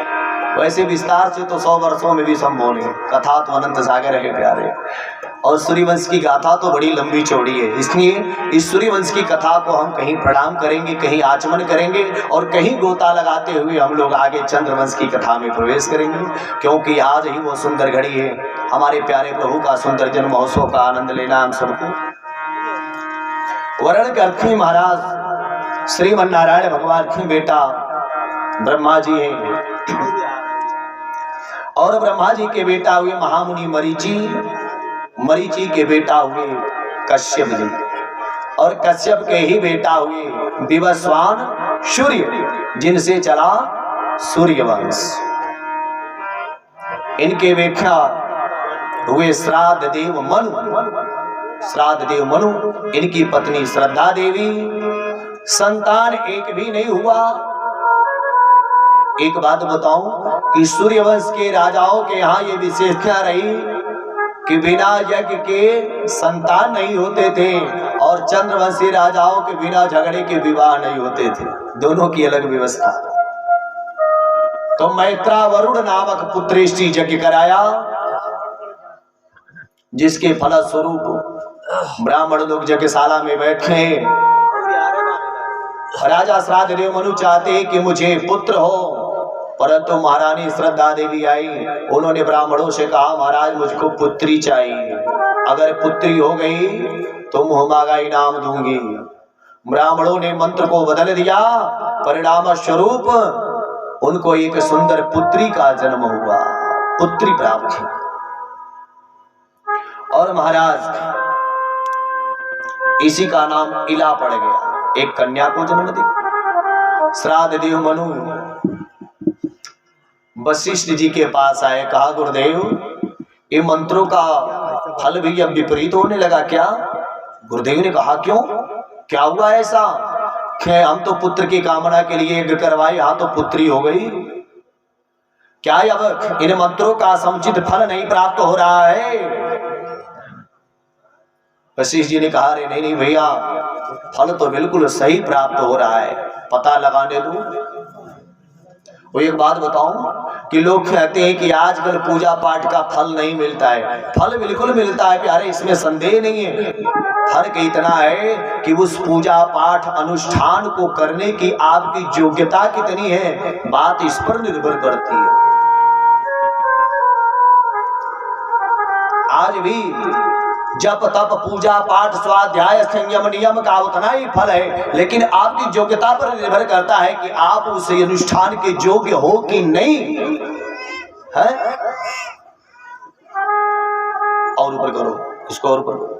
[SPEAKER 1] वैसे विस्तार से तो 100 वर्षों में भी संभव नहीं। कथा तो अनंत सागर है प्यारे, और सूर्यवंश की गाथा तो बड़ी लंबी चौड़ी है। इसलिए इस सूर्यवंश की कथा को हम कहीं प्रणाम करेंगे, कहीं आचमन करेंगे, और कहीं गोता लगाते हुए हम लोग आगे चंद्रवंश की कथा में प्रवेश करेंगे, क्योंकि आज ही वो सुंदर घड़ी है हमारे प्यारे प्रभु का सुंदर जन्म महोत्सव का आनंद लेना हम सबको। वर्णन करते हैं महाराज श्रीमन नारायण भगवान की बेटा ब्रह्मा जी हैं, और ब्रह्मा जी के बेटा हुए महामुनि मरीचि, मरीचि के बेटा हुए कश्यप जी, और कश्यप के ही बेटा हुए विवस्वान सूर्य, जिनसे चला सूर्यवंश। इनके बेटा हुए श्राद्ध देव मनु, श्राद्ध देव मनु, इनकी पत्नी श्रद्धा देवी। संतान एक भी नहीं हुआ। एक बात बताऊं कि सूर्यवंश के राजाओं के यहाँ ये विशेषता रही कि बिना यज्ञ के संतान नहीं होते थे, और चंद्रवंशी राजाओं के बिना झगड़े के विवाह नहीं होते थे। दोनों की अलग व्यवस्था। तो मैत्रा वरुण नामक पुत्रेष्टि यज्ञ कराया, जिसके फलस्वरूप ब्राह्मण लोग यज्ञशाला में बैठे। राजा श्राद्ध देव मनु चाहते कि मुझे पुत्र हो, परंतु महारानी श्रद्धा देवी आई। उन्होंने ब्राह्मणों से कहा, महाराज मुझको पुत्री चाहिए, अगर पुत्री हो गई तो मुँह मांगा इनाम दूंगी। ब्राह्मणों ने मंत्र को बदल दिया, परिणाम स्वरूप उनको एक सुंदर पुत्री का जन्म हुआ, पुत्री प्राप्त हुई। और महाराज इसी का नाम इला पड़ गया, एक कन्या को जन्म दी। श्राद्ध देव मनु वशिष्ठ जी के पास आए, कहा गुरुदेव ये मंत्रों का फल भी अब विपरीत होने लगा क्या? गुरुदेव ने कहा क्यों, क्या हुआ ऐसा? हम तो पुत्र की कामना के लिए यज्ञ करवाए, यहाँ तो पुत्री हो गई, क्या अब इन मंत्रों का समुचित फल नहीं प्राप्त हो रहा है? वशिष्ठ जी ने कहा, अरे नहीं नहीं भैया, फल तो बिल्कुल सही प्राप्त हो रहा है, पता लगाने दो। वो एक बात बताऊं कि लोग कहते हैं कि आजकल पूजा पाठ का फल नहीं मिलता है। फल बिल्कुल मिलता है प्यारे, इसमें संदेह नहीं है। फर्क इतना है कि उस पूजा पाठ अनुष्ठान को करने की आपकी योग्यता कितनी है, बात इस पर निर्भर करती है। आज भी जप तप पूजा पाठ स्वाध्याय संयम नियम का उतना ही फल है, लेकिन आपकी योग्यता पर निर्भर करता है कि आप उस अनुष्ठान के योग्य हो कि नहीं है। और ऊपर करो, इसको और ऊपर करो।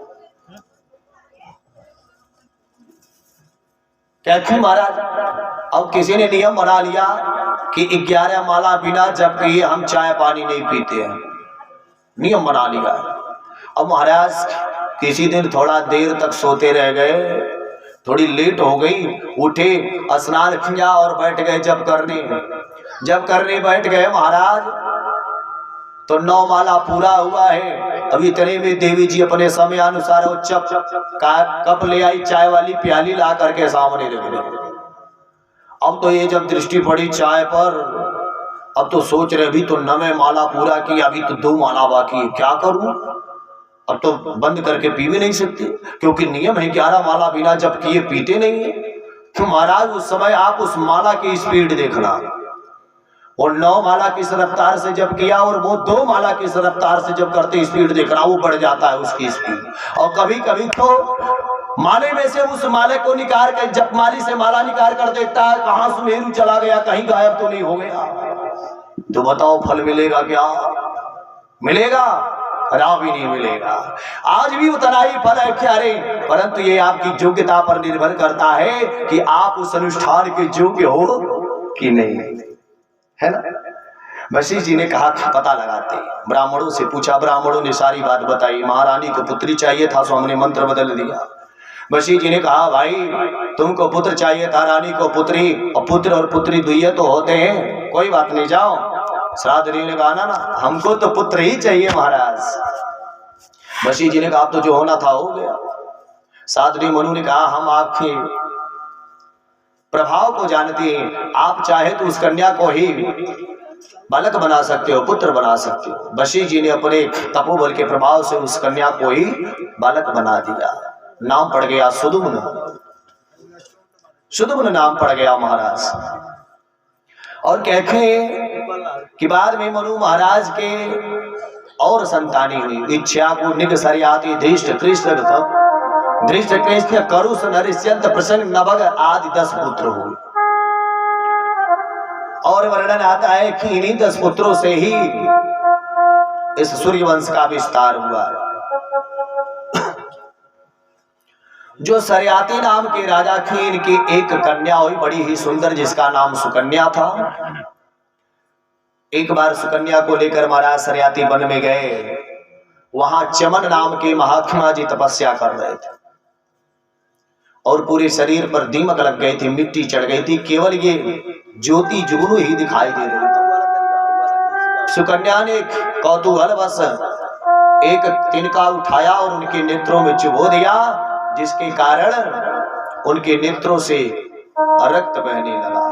[SPEAKER 1] कहते हैं महाराज, अब किसी ने नियम बना लिया कि 11 माला बिना जप किए हम चाय पानी नहीं पीते हैं, नियम बना लिया। अब महाराज किसी दिन थोड़ा देर तक सोते रह गए, थोड़ी लेट हो गई, उठे, स्नान किया और बैठ गए जप करने। जब करने बैठ गए महाराज तो 9 माला पूरा हुआ है। अभी इतने में देवी जी अपने समय अनुसार वो कप ले आई, चाय वाली प्याली ला करके सामने रख दी। अब तो ये जब दृष्टि पड़ी चाय पर, अब तो सोच रहे अभी तो 9 माला पूरा की, अभी तो 2 माला बाकी है, क्या करूं? अब तो बंद करके पी भी नहीं सकते, क्योंकि नियम है 11 माला बिना जप किए पीते नहीं है। तो महाराज उस समय आप उस माला की स्पीड देखना, और 9 माला की रफ्तार से जब किया और वो 2 माला की रफ्तार से जब करते स्पीड देखना, वो बढ़ जाता है उसकी स्पीड। और कभी कभी तो माले में से उस माले को निकाल कर, जब माली से माला निकाल कर देखता है कहां सुमेरु चला गया, कहीं गायब तो नहीं हो गया। तो बताओ फल मिलेगा क्या? मिलेगा? खराब ही नहीं मिलेगा। आज भी उतना ही फल है प्यारे, परंतु ये आपकी योग्यता पर निर्भर करता है कि आप उस अनुष्ठान के योग्य हो कि नहीं, है ना। वशिष्ठ जी ने कहा पता लगाते, ब्राह्मणों से पूछा, ब्राह्मणों ने सारी बात बताई। महारानी को पुत्री चाहिए था, सो हमने मंत्र बदल दिया। वशिष्ठ जी ने कहा भाई तुमको पुत्र चाहिए था, रानी को पुत्री, और पुत्र और पुत्री दुइये तो होते हैं, कोई बात नहीं, जाओ। श्राद्ध ने कहा ना हमको तो पुत्र ही चाहिए महाराज। वशिष्ठ जी ने कहा तो जो होना था हो गया। साध्वी मनु ने कहा हम आपके प्रभाव को जानती हैं, आप चाहे तो उस कन्या को ही बालक बना सकते हो, पुत्र बना सकते हो। वशिष्ठ जी ने अपने तपोबल के प्रभाव से उस कन्या को ही बालक बना दिया। नाम पड़ गया सुदुम्न, सुदुम्न नाम पड़ गया महाराज। और कहते हैं कि बाद में मनु महाराज के और संतानी हुई, इच्छा को निग सरियाती धृष्ट कृष्ण धृष्ट कृष्ण करुष नरिष्यंत प्रसन्न नभग आदि 10 पुत्र हुए। और वर्णन आता है कि इन्हीं 10 पुत्रों से ही इस सूर्यवंश का विस्तार हुआ। जो सरियाती नाम के राजा थे, इनकी एक कन्या हुई बड़ी ही सुंदर, जिसका नाम सुकन्या था। एक बार सुकन्या को लेकर महाराज सरियाती वन में गए। वहां चमन नाम के महात्मा जी तपस्या कर रहे थे और पूरे शरीर पर दीमक लग गई थी, मिट्टी चढ़ गई थी, केवल ये ज्योति जुगनू ही दिखाई दे रही थी। सुकन्या ने कौतूहलवश एक तिनका उठाया और उनके नेत्रों में चुभो दिया, जिसके कारण उनके नेत्रों से रक्त बहने लगा।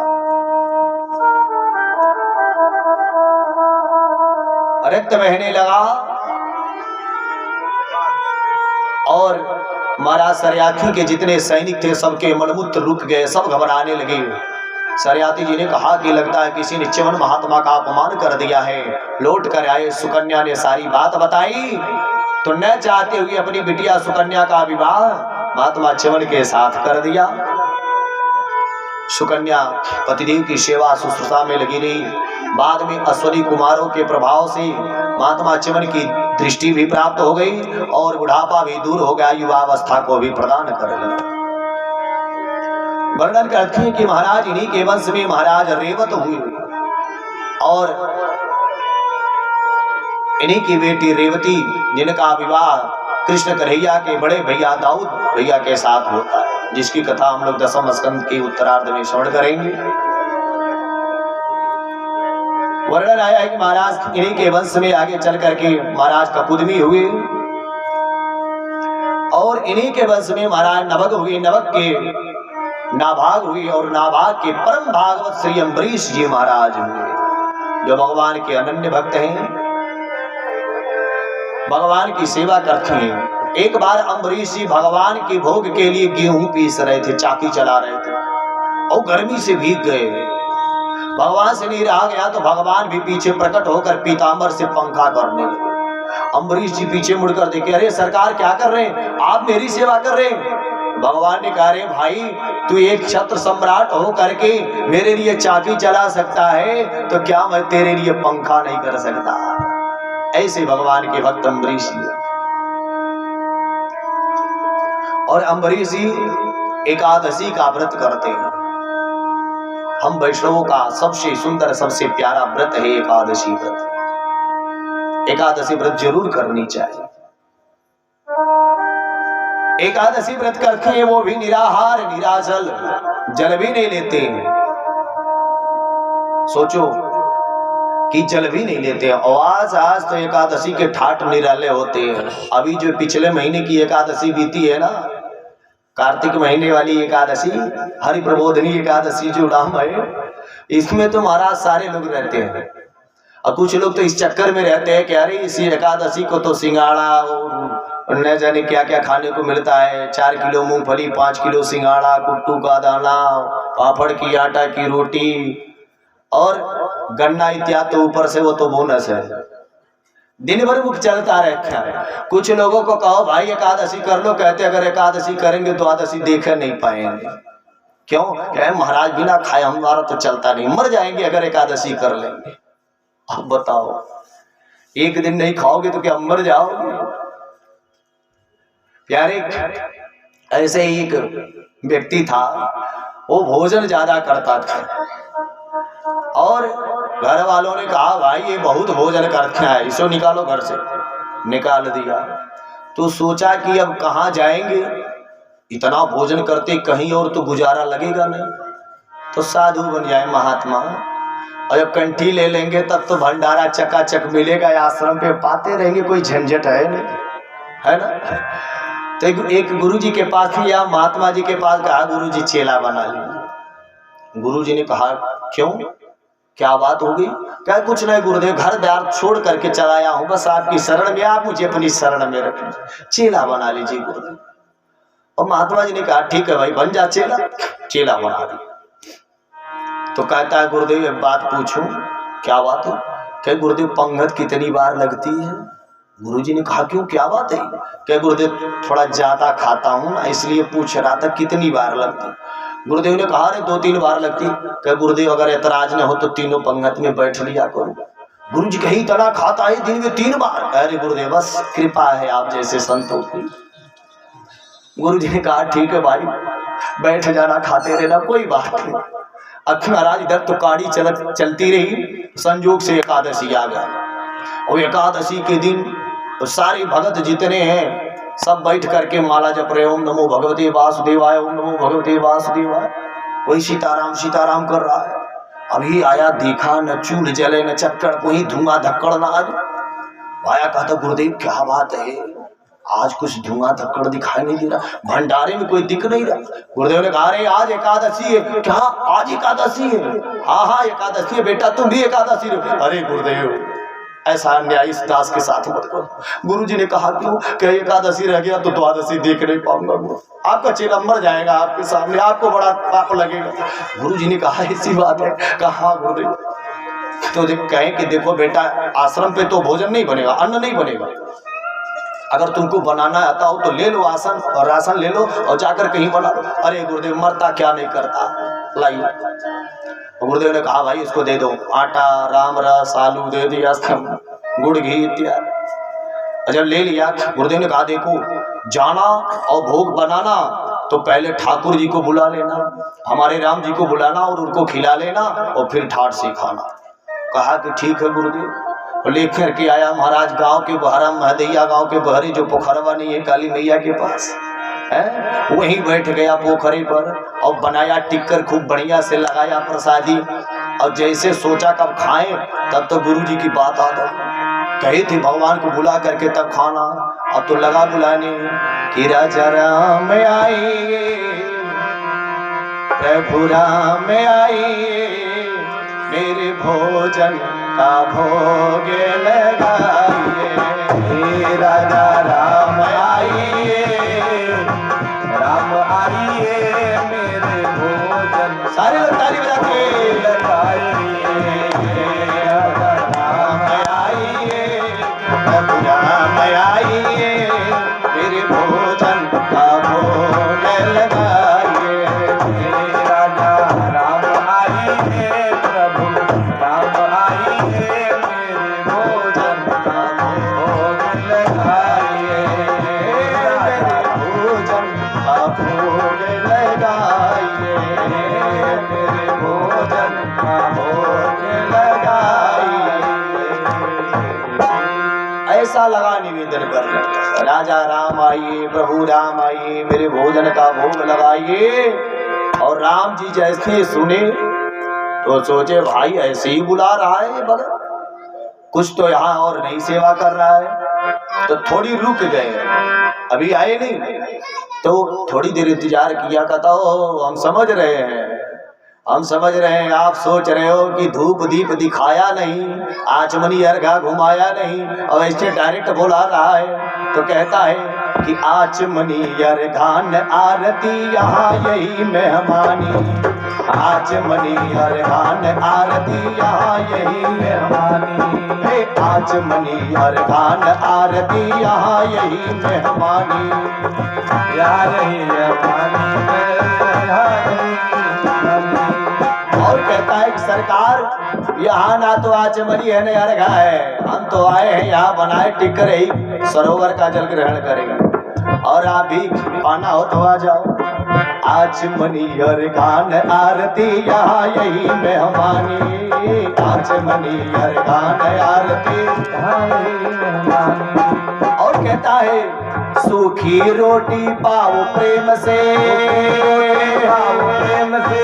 [SPEAKER 1] रक्त बहने लगा और महाराज सरियाती के जितने सैनिक थे सबके मनमूत्र रुक गए, सब घबराने लगे। सरियाती जी ने कहा कि लगता है किसी ने च्यवन महात्मा का अपमान कर दिया है। लौट कर आए, सुकन्या ने सारी बात बताई तो न चाहते हुए अपनी बिटिया सुकन्या का विवाह महात्मा च्यवन के साथ कर दिया। सुकन्या पतिदेव की सेवा शुश्रूषा में लगी रही। बाद में अश्वनी कुमारों के प्रभाव से महात्मा च्यवन की दृष्टि भी प्राप्त हो गई और बुढ़ापा भी दूर हो गया, युवावस्था को भी प्रदान कर लिया। वर्णन करते हैं कि महाराज इन्हीं के वंश में महाराज रेवत हुए और इन्हीं की बेटी रेवती, जिनका विवाह कृष्ण कन्हैया के बड़े भैया दाऊद भैया के साथ होता है, जिसकी कथा हम लोग 10वें स्कंद के उत्तरार्ध में श्रवण करेंगे। वर्णन आया है कि महाराज इन्हीं के वंश में आगे चल करके महाराज ककुदमी हुए और इन्हीं के वंश में महाराज नभग हुए, नभग के नाभाग हुई और नाभाग के परम भागवत श्री अम्बरीश जी महाराज हुए, जो भगवान के अनन्य भक्त हैं, भगवान की सेवा करते हैं। एक बार अम्बरीश जी भगवान के भोग के लिए गेहूं पीस रहे थे, चाकी चला रहे थे और गर्मी से भीग गए। भगवान से नहीं रहा गया तो भगवान भी पीछे प्रकट होकर पीतांबर से पंखा करने लगे अम्बरीश जी पीछे मुड़कर देखे, अरे सरकार क्या कर रहे हैं, आप मेरी सेवा कर रहे हैं। भगवान ने कहा, रे भाई तू एक क्षत्र सम्राट हो करके मेरे लिए चाबी चला सकता है, तो क्या मैं तेरे लिए पंखा नहीं कर सकता। ऐसे भगवान के भक्त अम्बरीश जी। और अम्बरीश जी एकादशी का व्रत करते हैं। हम वैष्णवों का सबसे सुंदर सबसे प्यारा व्रत है एकादशी व्रत। एकादशी व्रत जरूर करनी चाहिए। एकादशी व्रत करते हैं वो भी निराहार निराजल, जल भी नहीं लेते हैं। सोचो कि जल भी नहीं लेते हैं। और आज तो एकादशी के ठाट निराले होते हैं। अभी जो पिछले महीने की एकादशी बीती है ना, कार्तिक महीने वाली एकादशी, हरि प्रबोधनी एकादशी जो नाम है, इसमें तो महाराज सारे लोग रहते हैं। और कुछ लोग तो इस चक्कर में रहते हैं कि अरे इसी एकादशी को तो सिंगाड़ा और न जाने क्या क्या खाने को मिलता है, 4 किलो मूंगफली, 5 किलो सिंगाड़ा, कुट्टू का दाना, पापड़ की आटा की रोटी और गन्ना इत्यादि, तो ऊपर से वो तो बोनस है। दिन भर मुख चलता रहता है। कुछ लोगों को कहो भाई एकादशी कर लो, कहते अगर एकादशी करेंगे तो द्वादशी देख नहीं पाएंगे। क्यों? कहे महाराज बिना खाए हमारा तो चलता नहीं, मर जाएंगे अगर एकादशी कर लेंगे। अब बताओ, एक दिन नहीं खाओगे तो क्या मर जाओगे? प्यारे, ऐसे ही एक व्यक्ति था, वो भोजन ज्यादा करता था और घर वालों ने कहा भाई ये बहुत भोजन करते हैं, इसको निकालो घर से। निकाल दिया तो सोचा कि अब कहाँ जाएंगे, इतना भोजन करते कहीं और तो गुजारा लगेगा नहीं, तो साधु बन जाए महात्मा, और जब कंठी ले लेंगे तब तो भंडारा चकाचक मिलेगा, आश्रम पे पाते रहेंगे, कोई झंझट है नहीं, है ना। तो एक गुरु जी के पास या महात्मा जी के पास कहा, गुरु जी चेला बना लीजिए। गुरु जी ने कहा क्यों, क्या बात हो गई? क्या कुछ नहीं गुरुदेव, घर द्वार छोड़ करके चलाया हूं, बस आपकी शरण में, आप मुझे अपनी शरण में रखें, चेला बना लीजिए गुरुदेव। और महात्मा जी ने कहा ठीक है भाई बन जा चेला। चेला बना दिया। तो कहता है गुरुदेव एक बात पूछूं, क्या बात है? क्या गुरुदेव पंगत कितनी बार लगती है? गुरु जी ने कहा क्यों, क्या बात है? क्या गुरुदेव थोड़ा ज्यादा खाता हूं ना, इसलिए पूछ रहा था कितनी बार लगती। गुरुदेव ने कहा अरे 2-3 बार लगती। क्या गुरुदेव अगर ऐतराज न हो तो तीनों पंगत में बैठ लिया करो। गुरु जी कहीं तना खाता है दिन में 3 बार। अरे गुरुदेव बस कृपा है आप जैसे संतों की। गुरु जी ने कहा ठीक है भाई बैठ जाना, खाते रहना, कोई बात नहीं। अब महाराज इधर तो गाड़ी चलती रही, संयोग से एकादशी आ गया। और एकादशी के दिन तो सारे भगत जितने हैं सब बैठ करके माला जप रहे, ओम नमो भगवते वासुदेवाय, ओम नमो भगवते वासुदेवाय। कोई सीताराम सीताराम कर रहा है। अभी आया देखा न चूल जले न चक्कर, कोई धुआं धक्कड़ ना। आज आया कहता गुरुदेव क्या बात है, आज कुछ धुआं धक्कड़ दिखाई नहीं दे रहा, भंडारे में कोई दिख नहीं रहा। गुरुदेव ने कहा अरे आज एकादशी है। क्या आज एकादशी है? हाँ हाँ एकादशी है बेटा, तुम भी एकादशी रहो। अरे गुरुदेव ऐसा अन्याय इस दास के साथ मत करो। गुरु जी ने कहा क्यों? क्या एकादशी रह गया तो द्वादशी देख नहीं पाऊंगा, आपका चेला मर जाएगा आपके सामने, आपको बड़ा पाप लगेगा। गुरु जी ने कहा ऐसी बात है? कहा गुरुदेव। तो कहें कि देखो बेटा आश्रम पे तो भोजन नहीं बनेगा, अन्न नहीं बनेगा, अगर तुमको बनाना आता हो तो ले लो आसन और राशन ले लो और जाकर कहीं बना लो। अरे गुरुदेव मरता क्या नहीं करता, लाइए। गुरुदेव ने कहा भाई इसको दे दो, आटा राम रस आलू दे दिया, गुड़ घी इत्यादि। जब ले लिया गुरुदेव ने कहा देखो जाना और भोग बनाना तो पहले ठाकुर जी को बुला लेना, हमारे राम जी को बुलाना और उनको खिला लेना और फिर ठाट से खाना। कहा कि ठीक है गुरुदेव। लेकर के आया महाराज गांव के बहरा, महदैया गांव के बहरे जो पोखरवा नहीं है काली मैया के पास है, वहीं बैठ गया पोखरे पर और बनाया टिक्कर, खूब बढ़िया से लगाया प्रसादी। और जैसे सोचा कब खाएं तब तो गुरु जी की बात आ गई, कही थी भगवान को बुला करके तब खाना। अब तो लगा बुलाने कि राजा राम आइए, प्रभु राम आइए, मेरे भोजन का भोग लगाइए। राजा राम आइए, राम आइए, मेरे भोजन सारे लोग ताली बजा के लगाइए। राजा राम आइए, प्रभु राम राजा राम आइए, प्रभु राम आइए, मेरे भोजन का भोग लगाइए। और राम जी जैसे सुने तो सोचे भाई ऐसे ही बुला रहा है ये भगत, कुछ तो यहाँ और नहीं सेवा कर रहा है। तो थोड़ी रुक गए, अभी आए नहीं, तो थोड़ी देर इंतजार किया। कहता हो हम समझ रहे हैं, हम समझ रहे हैं, आप सोच रहे हो कि धूप दीप दिखाया नहीं, आचमनी अर्घा घुमाया नहीं और ऐसे डायरेक्ट बुला रहा है। तो कहता है कि आचमनी अर्घान आरती यहाँ यही मेहमानी, आचमनी अर्घान आरती यहाँ यही मेहमानी, आचमनी अर्घान आरती यहाँ यही मेहमानी,
[SPEAKER 3] यार ही मेहमानी
[SPEAKER 1] और कहता है कि सरकार यहाँ ना तो आचमनी है न अर्घा है, हम तो आए हैं यहाँ बनाए टिकर ही सरोवर का जल ग्रहण करेंगे, और आप भी पाना हो तो आ जाओ। आचमनी अर्घान आरती यहाँ यही मेहमानी, आचमनी अर्घान आरती यहाँ यही मेहमानी। और कहता है सूखी रोटी पाओ प्रेम से, पाओ प्रेम से,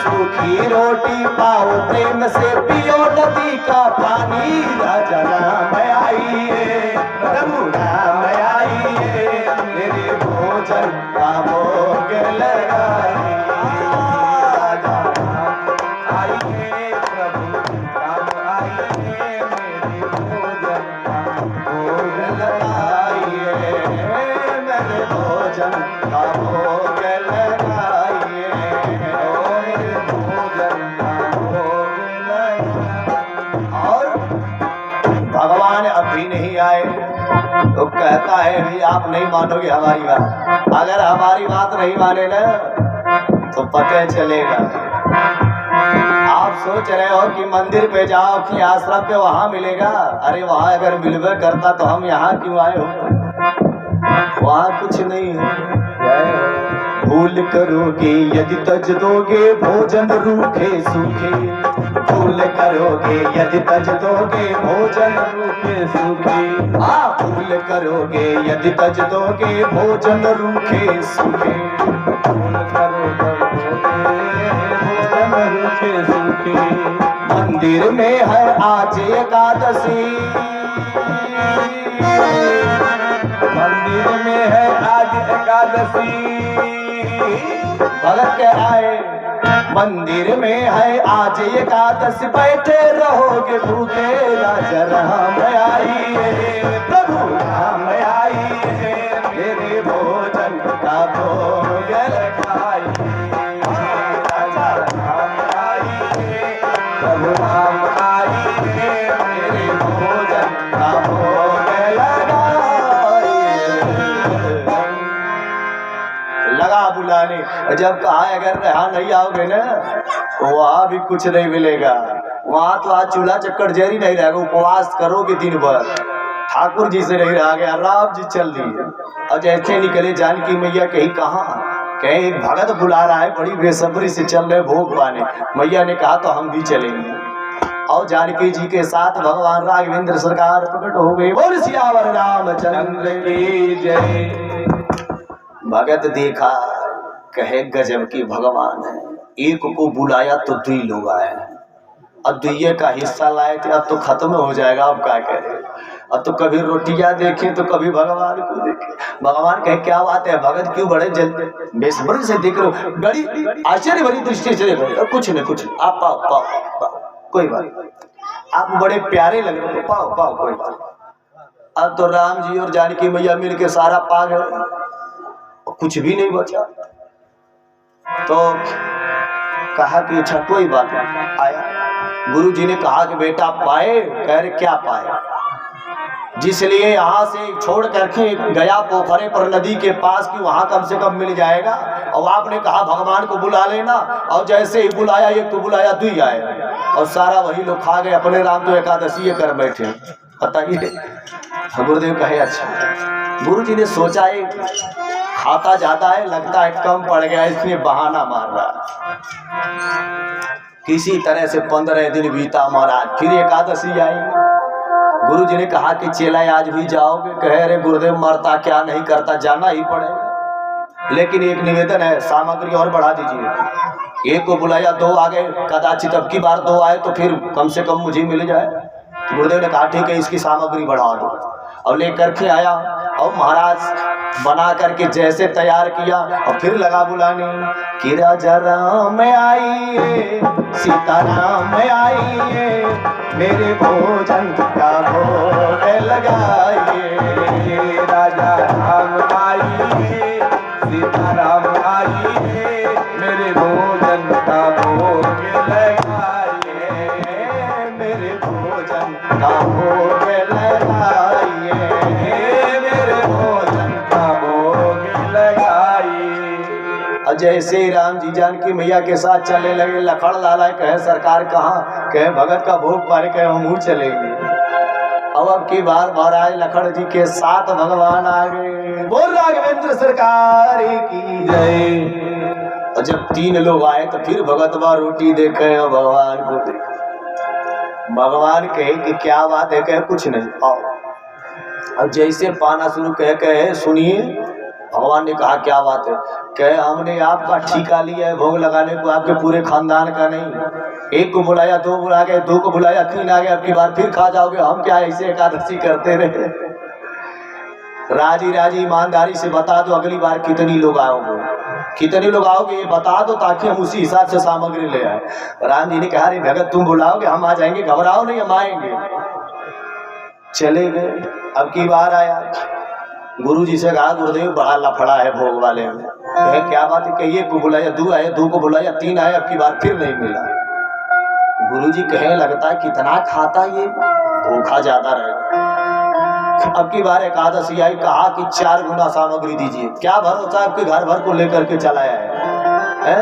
[SPEAKER 1] सूखी रोटी पाओ प्रेम से, पियो नदी का पानी, राजा राम आइए, प्रभु राम आइए, मेरे भोजन का भोग लगाइए, राजा राम आइए, प्रभु राम आइए, मेरे भोजन का भोग लगाइए, मेरे भोजन का भोग लगाइए, मेरे भोजन का भोग लगाइए। और भगवान अभी नहीं आए तो कहता है भी आप नहीं मानोगे हमारी बात, अगर हमारी बात नहीं माने ना तो पता चलेगा। आप सोच रहे हो कि मंदिर पे जाओ कि आश्रम पे वहां मिलेगा, अरे वहां अगर मिलवे करता तो हम यहाँ क्यों आए हो, वहां कुछ नहीं है। भूल करोगे यदि तज दोगे भोजन रूखे सूखे, भूल करोगे यदि तज दोगे भोजन रूखे सूखे, भूल करोगे यदि तज दोगे भोजन रूखे सूखे, भूल करोगे भोजन रूखे सूखे। मंदिर में है आज एकादशी,
[SPEAKER 3] मंदिर में है आज एकादशी,
[SPEAKER 1] भगत कह रहा है मंदिर में है आज एकादशी, बैठे रहोगे भूखे, राजा राम आइए, प्रभु राम आइए, मेरे भोजन का भोग लगाइए, राजा राम आइए, प्रभु राम आइए, मेरे भोजन का भोग लगाइए। लगा बुलाने, जब कहा अगर यहाँ नहीं आओगे ना वहाँ भी कुछ नहीं मिलेगा, वहाँ तो आज चूल्हा चक्कर जरी नहीं रहेगा, उपवास करोगे दिन भर, ठाकुर जी से नहीं रहा गया, राम जी चल दिए। और जैसे निकले जानकी मैया कहीं कहाँ, कहीं एक भगत बुला रहा है, बड़ी बेसब्री से चल रहे भोग पाने। मैया ने कहा तो हम भी चलेंगे, और जानकी जी के साथ भगवान राघवेंद्र सरकार प्रकट हो गए। बोल सियावर रामचंद्र की जय। भगत देखा, कहे गजब की भगवान है, एक को बुलाया तो दुई लोग आए, अब दुइये का हिस्सा लाए थे, अब तो खत्म हो जाएगा, अब क्या करें। अब तो कभी रोटियां देखें तो कभी भगवान को देखें। भगवान कहे क्या बात है भगत, क्यों बड़े बेसब्री से देख रहे हो, बड़ी आश्चर्य भरी दृष्टि से देख रहे हो। कुछ नहीं कुछ नहीं, आप पाओ पाओ पाओ, कोई बात, आप बड़े प्यारे लग रहे हो, पाओ पाओ कोई बात। अब तो राम जी और जानकी मैया मिल के सारा पा गए, कुछ भी नहीं बचा। तो कहा कि अच्छा कोई बात नहीं। आया गुरु जी ने कहा कि बेटा पाए, कह रहे क्या पाए, जिसलिए यहाँ से छोड़ करके गया पोखरे पर नदी के पास की, वहां कम से कम मिल जाएगा। और आपने कहा भगवान को बुला लेना, और जैसे ही बुलाया एक को बुलाया दुई आए, और सारा वही लोग खा गए, अपने राम तो एकादशी ये कर बैठे। बताइए, गुरुदेव कहे अच्छा। गुरु जी ने सोचा एक खाता ज्यादा है, लगता है कम पड़ गया, इसलिए बहाना मार रहा। किसी तरह से 15 दिन बीता महाराज, फिर एकादशी आई। गुरु जी ने कहा कि चेला आज भी जाओगे? कहे अरे गुरुदेव मरता क्या नहीं करता, जाना ही पड़ेगा, लेकिन एक निवेदन है, सामग्री और बढ़ा दीजिए। एक को बुलाया, 2 आ गए, कदाचित अब की बार 2 आए तो फिर कम से कम मुझे मिल जाए। तो गुरुदेव ने कहा ठीक है, इसकी सामग्री बढ़ा दो। और लेकर के आया और महाराज बना करके जैसे तैयार किया और फिर लगा बुलाने कि राजा राम आइए, सीताराम आइए, मेरे भोजन का भोग लगाइए।
[SPEAKER 3] राजा राम आइए, सीताराम आइए, मेरे भोजन का भोग लगाइए।
[SPEAKER 1] मेरे भोजन का भोग लगाइए,
[SPEAKER 3] मेरे भोजन का भोग लगाइए।
[SPEAKER 1] और जैसे ही राम जी जानकी मैया के साथ चलने लगे, लखड़ लाला कहे सरकार कहाँ? कहे भगत का भोग पारे, कहे हम चलेंगे। अब की बार महाराज लखड़ जी के साथ भगवान आ गए। बोल राघवेंद्र सरकार की जय। और जब 3 लोग आए तो फिर भगतवा रोटी देखे और भगवान को देखे। भगवान कहे कि क्या बात है? कहे कुछ नहीं, आओ। अब जैसे पाना शुरू कहे सुनिए। भगवान ने कहा क्या बात है? कहे हमने आपका ठिका लिया है भोग लगाने को, आपके पूरे खानदान का नहीं। 1 को बुलाया, 2 बुला गए, 2 को बुलाया, 3 आ गए, अब की बार फिर खा जाओगे। हम क्या ऐसे एकादशी करते रहे? राजी राजी ईमानदारी से बता दो अगली बार कितनी लोग आओगे, कितने लोग आओगे ये बता दो, ताकि हम उसी हिसाब से सामग्री ले आए। राम जी ने कहा अरे भगत तुम बुलाओगे हम आ जाएंगे, घबराओ नहीं हम आएंगे। चले गए। अब की बार आया, गुरु जी से कहा गुरुदेव बड़ा लफड़ा है भोग वाले में। कहे क्या बात है? कहिए को बुलाया, 2 आए, 2 को बुलाया, 3 आए, अब की बार फिर नहीं मिला। गुरु जी कहे लगता है कितना खाता ये, भूखा ज्यादा रहेगा। अब की बार एकादशी आई, कहा कि 4 गुना सामग्री दीजिए। क्या भरोसा आपके घर भर को लेकर के चला है?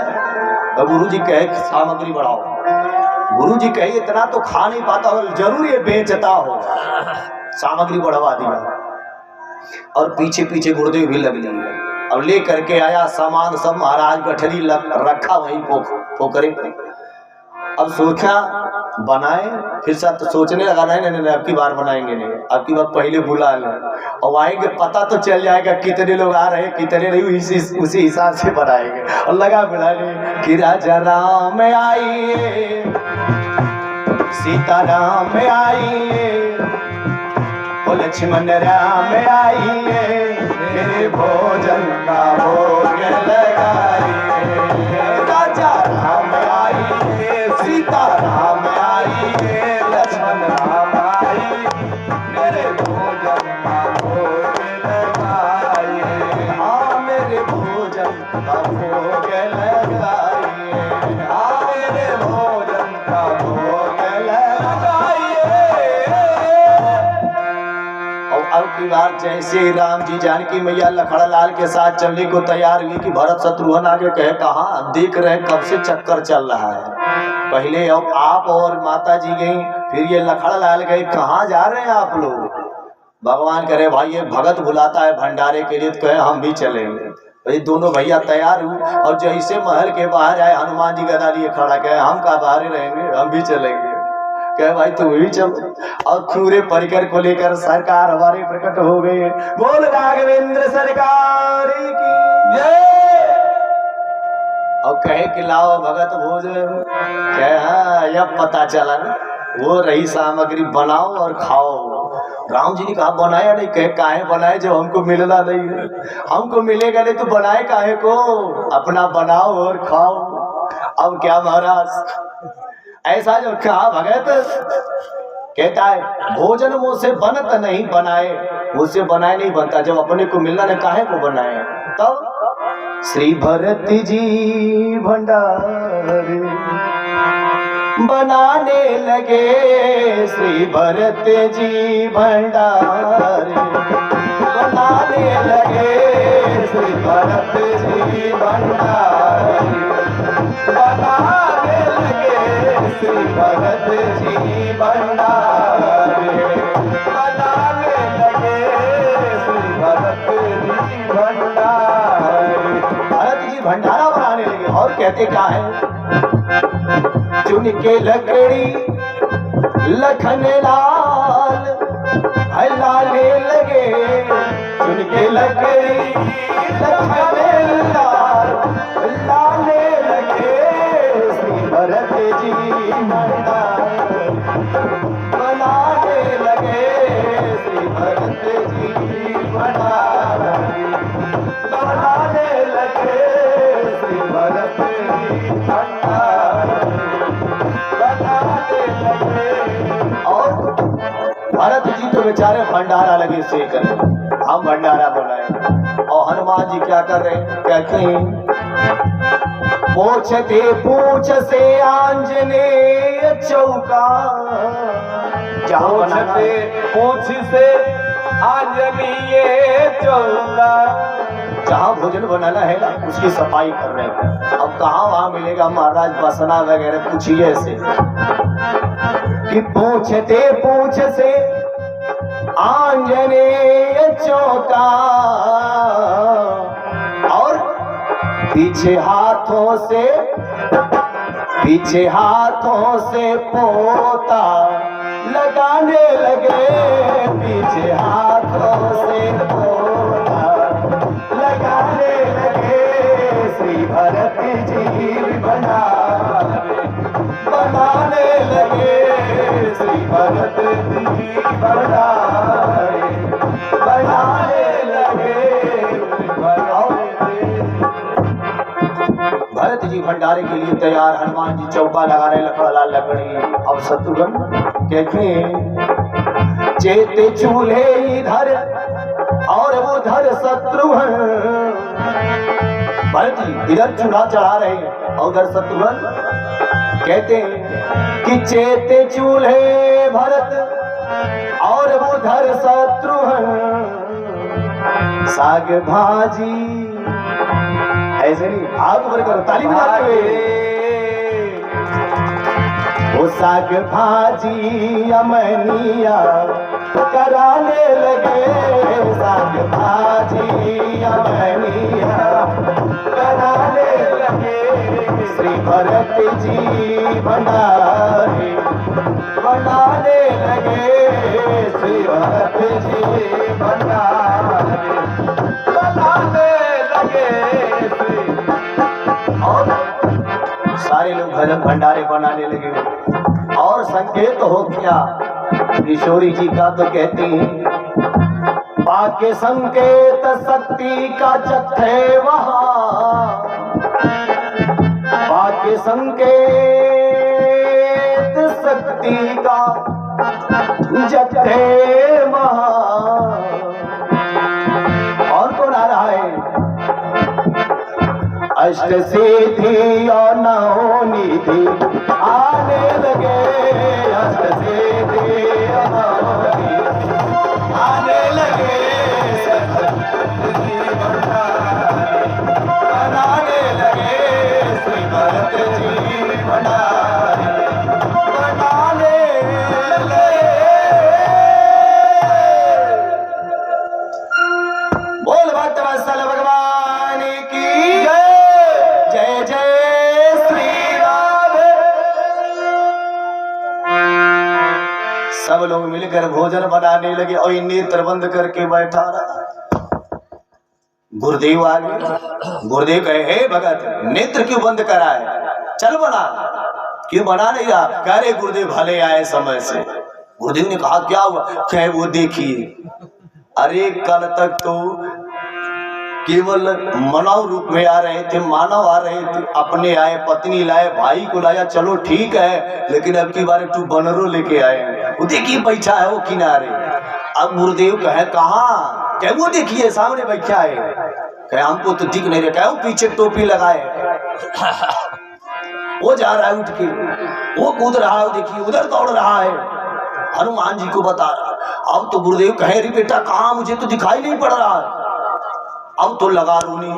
[SPEAKER 1] तो गुरु जी कहे सामग्री बढ़ाओ। गुरु जी कहे इतना तो खा नहीं पाता हो, जरूर ये बेचता हो। सामग्री बढ़वा दिया और पीछे पीछे गुरुदेव भी लग लिए। अब ले करके आया सामान सब, महाराज गठरी रखा वहीं पोखरे पे। अब सोचा बनाए, फिर सब तो सोचने लगा नहीं अब की बार बनाएंगे नहीं, अब की बार पहले बुला लें और आएंगे, पता तो चल जाएगा कितने लोग आ रहे हैं कितने नहीं, उसी हिसाब से बनाएंगे। और लगा बुलाने कि राजा राम आइए, सीताराम आइए, लक्ष्मण राम आइए, मेरे भोजन का भोग लगाइए। राजा राम आइए, सीता राम आइए, लक्ष्मण राम आइए, मेरे भोजन का भोग लगाइए। हाँ मेरे भोजन का भोग लगाइए, हाँ मेरे भोजन का भोग लगाइए। अब की बार जैसे राम जी जानकी मैया लखड़ लाल के साथ चलने को तैयार हुई कि भरत शत्रुघ्न आगे कहे कहाँ देख रहे कब से चक्कर चल रहा है। पहले अब आप और माता जी गई, फिर ये लखड़ लाल गए, कहाँ जा रहे हैं आप लोग? भगवान करे भाई ये भगत बुलाता है भंडारे के लिए, तो कहे हम भी चलेंगे। भाई दोनों भैया तैयार हुए और जैसे महल के बाहर आए हनुमान जी गदा लिए खड़ा, कहे हम का बाहर रहेंगे, हम भी चलेंगे। कहे भाई तू भी चल। और पूरे परिकर को लेकर सरकार हमारे प्रकट हो गए। बोल राघवेंद्र सरकार की जय। और कहे कि लाओ भगत भोजन। कहे हाँ अब पता चला ना, वो रही सामग्री, बनाओ और खाओ। राम जी ने कहा बनाया नहीं। कहे काहे बनाए जब हमको मिलना नहीं है? हमको मिलेगा नहीं तो बनाए काहे को? अपना बनाओ और खाओ। अब क्या महाराज ऐसा जो कहा भगत कहता है भोजन मुझसे बनत नहीं बनाए, मुझसे बनाए नहीं बनता, जब अपने को मिलना नहीं काहे को बनाए। तब श्री भरत जी भंडारे बनाने लगे, श्री भरत जी भंडारे बनाने लगे, श्री भरत जी भंडारे बनाने लगे, श्री भरत जी भंडारे बनाने लगे, श्री भरत जी भंडारे। भरत जी भंडारा बनाने लगे और कहते क्या है? चुन के लकड़ी लखन लाल लाने लगे सुन के लकड़ी लखन लाल लाने लगे श्री भरत जी भंडारी बनाने लगे श्री भरत जी भंडारी बनाने लगे श्री भरत जी भंडारी बनाने लगे। और भरत जी तो बेचारे भंडारा लगे से कर, हम भंडारा बनाए और हनुमान जी क्या कर रहे हैं, कहते हैं पूछते पूछ से आंजनेय चौका, जहाँ बनाना है
[SPEAKER 3] पूछ से आंजनेय चौका,
[SPEAKER 1] जहाँ भोजन बनाना है ना उसकी सफाई कर रहे हैं। अब कहाँ वहाँ मिलेगा महाराज बसना वगैरह, पूछिए से कि पूछते पूछ से आंजनेय चौका और पीछे हाथों से पोता लगाने लगे, पीछे हाथों से पोता लगाने लगे श्री भरत जी बनाने लगे श्री भरत जी बनाने लगे। भरत जी भंडारे के लिए तैयार, हनुमान जी चौका लगा रहे, लकड़ा लकड़ी। अब शत्रुघ्न कहते चेते चूल्हे इधर और उधर शत्रुघ्न, भरत जी इधर चूल्हा चढ़ा रहे हैं और उधर शत्रुघ्न कहते हैं कि चेते चूल्हे भरत और उधर शत्रुघ्न साग भाजी, ऐसे नहीं हाथ ऊपर करो ताली बजाते हुए, वो साग भाजी अमनिया कराने लगे, साग भाजी अमनिया कराने लगे श्री भरत जी भंडारी बनाने लगे श्री भरत जी भंडारी बनाने लगे। और सारे लोग भजन भंडारे बनाने लगे और संकेत हो गया किशोरी जी का, तो कहती हैं पाके संकेत शक्ति का जत्थे वहां, पाके संकेत शक्ति का जत्थे वहां। और कौन आ रहा है, अष्ट सिद्धि और नौ निधि आने लगे, अष्ट सिद्धि और नौ निधि आने लगे बनाने लगे श्री भरत जी भंडारी बनाने लगे। बोल भक्त वत्सल भगवान की जय, जय श्री राधे। सब लोग मिलकर भोजन बनाने लगे और नेत्र बंद करके बैठा रहा। गुरुदेव आ गए, गुरुदेव कहे हे भगत नेत्र क्यों बंद करा है, चल बना, क्यों बना नहीं रहा, कह रहे गुरुदेव भले आए समय से। गुरुदेव ने कहा क्या हुआ, क्या वो देखिए, अरे कल तक तो केवल मानव रूप में आ रहे थे, मानव आ रहे थे, अपने आए, पत्नी लाए, भाई को लाया, चलो ठीक है, लेकिन अब की बार तू बनरो लेके आए, वो देखिए बैठा है वो किनारे। अब गुरुदेव कहे कहाँ, क्या वो देखिए सामने बैठा है, कहे हमको तो दिख नहीं रहा, क्या वो पीछे टोपी लगाए वो जा रहा है उठ के, वो कूद रहा है, देखिए उधर दौड़ रहा है, हनुमान जी को बता रहा। अब तो गुरुदेव कहे अरे बेटा कहाँ, मुझे तो दिखाई नहीं पड़ रहा है। अब तो लगा रोने,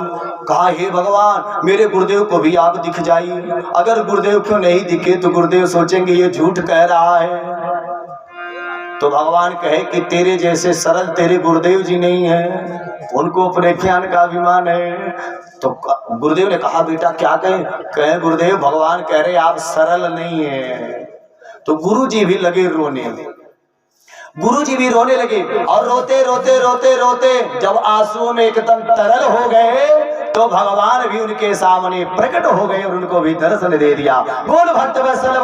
[SPEAKER 1] कहा हे भगवान मेरे गुरुदेव को भी आप दिख जाइए, अगर गुरुदेव क्यों नहीं दिखे तो गुरुदेव सोचेंगे ये झूठ कह रहा है। तो भगवान कहे कि तेरे जैसे सरल तेरे गुरुदेव जी नहीं है, उनको अपने ज्ञान का अभिमान है। तो गुरुदेव ने कहा बेटा क्या कहे गुरुदेव भगवान कह रहे आप सरल नहीं है। तो गुरु जी भी लगे रोने। गुरुजी भी रोने लगे और रोते रोते रोते रोते जब आंसुओं में एकदम तरल हो गए तो भगवान भी उनके सामने प्रकट हो गए और उनको भी दर्शन दे दिया। बोल भक्त वत्सल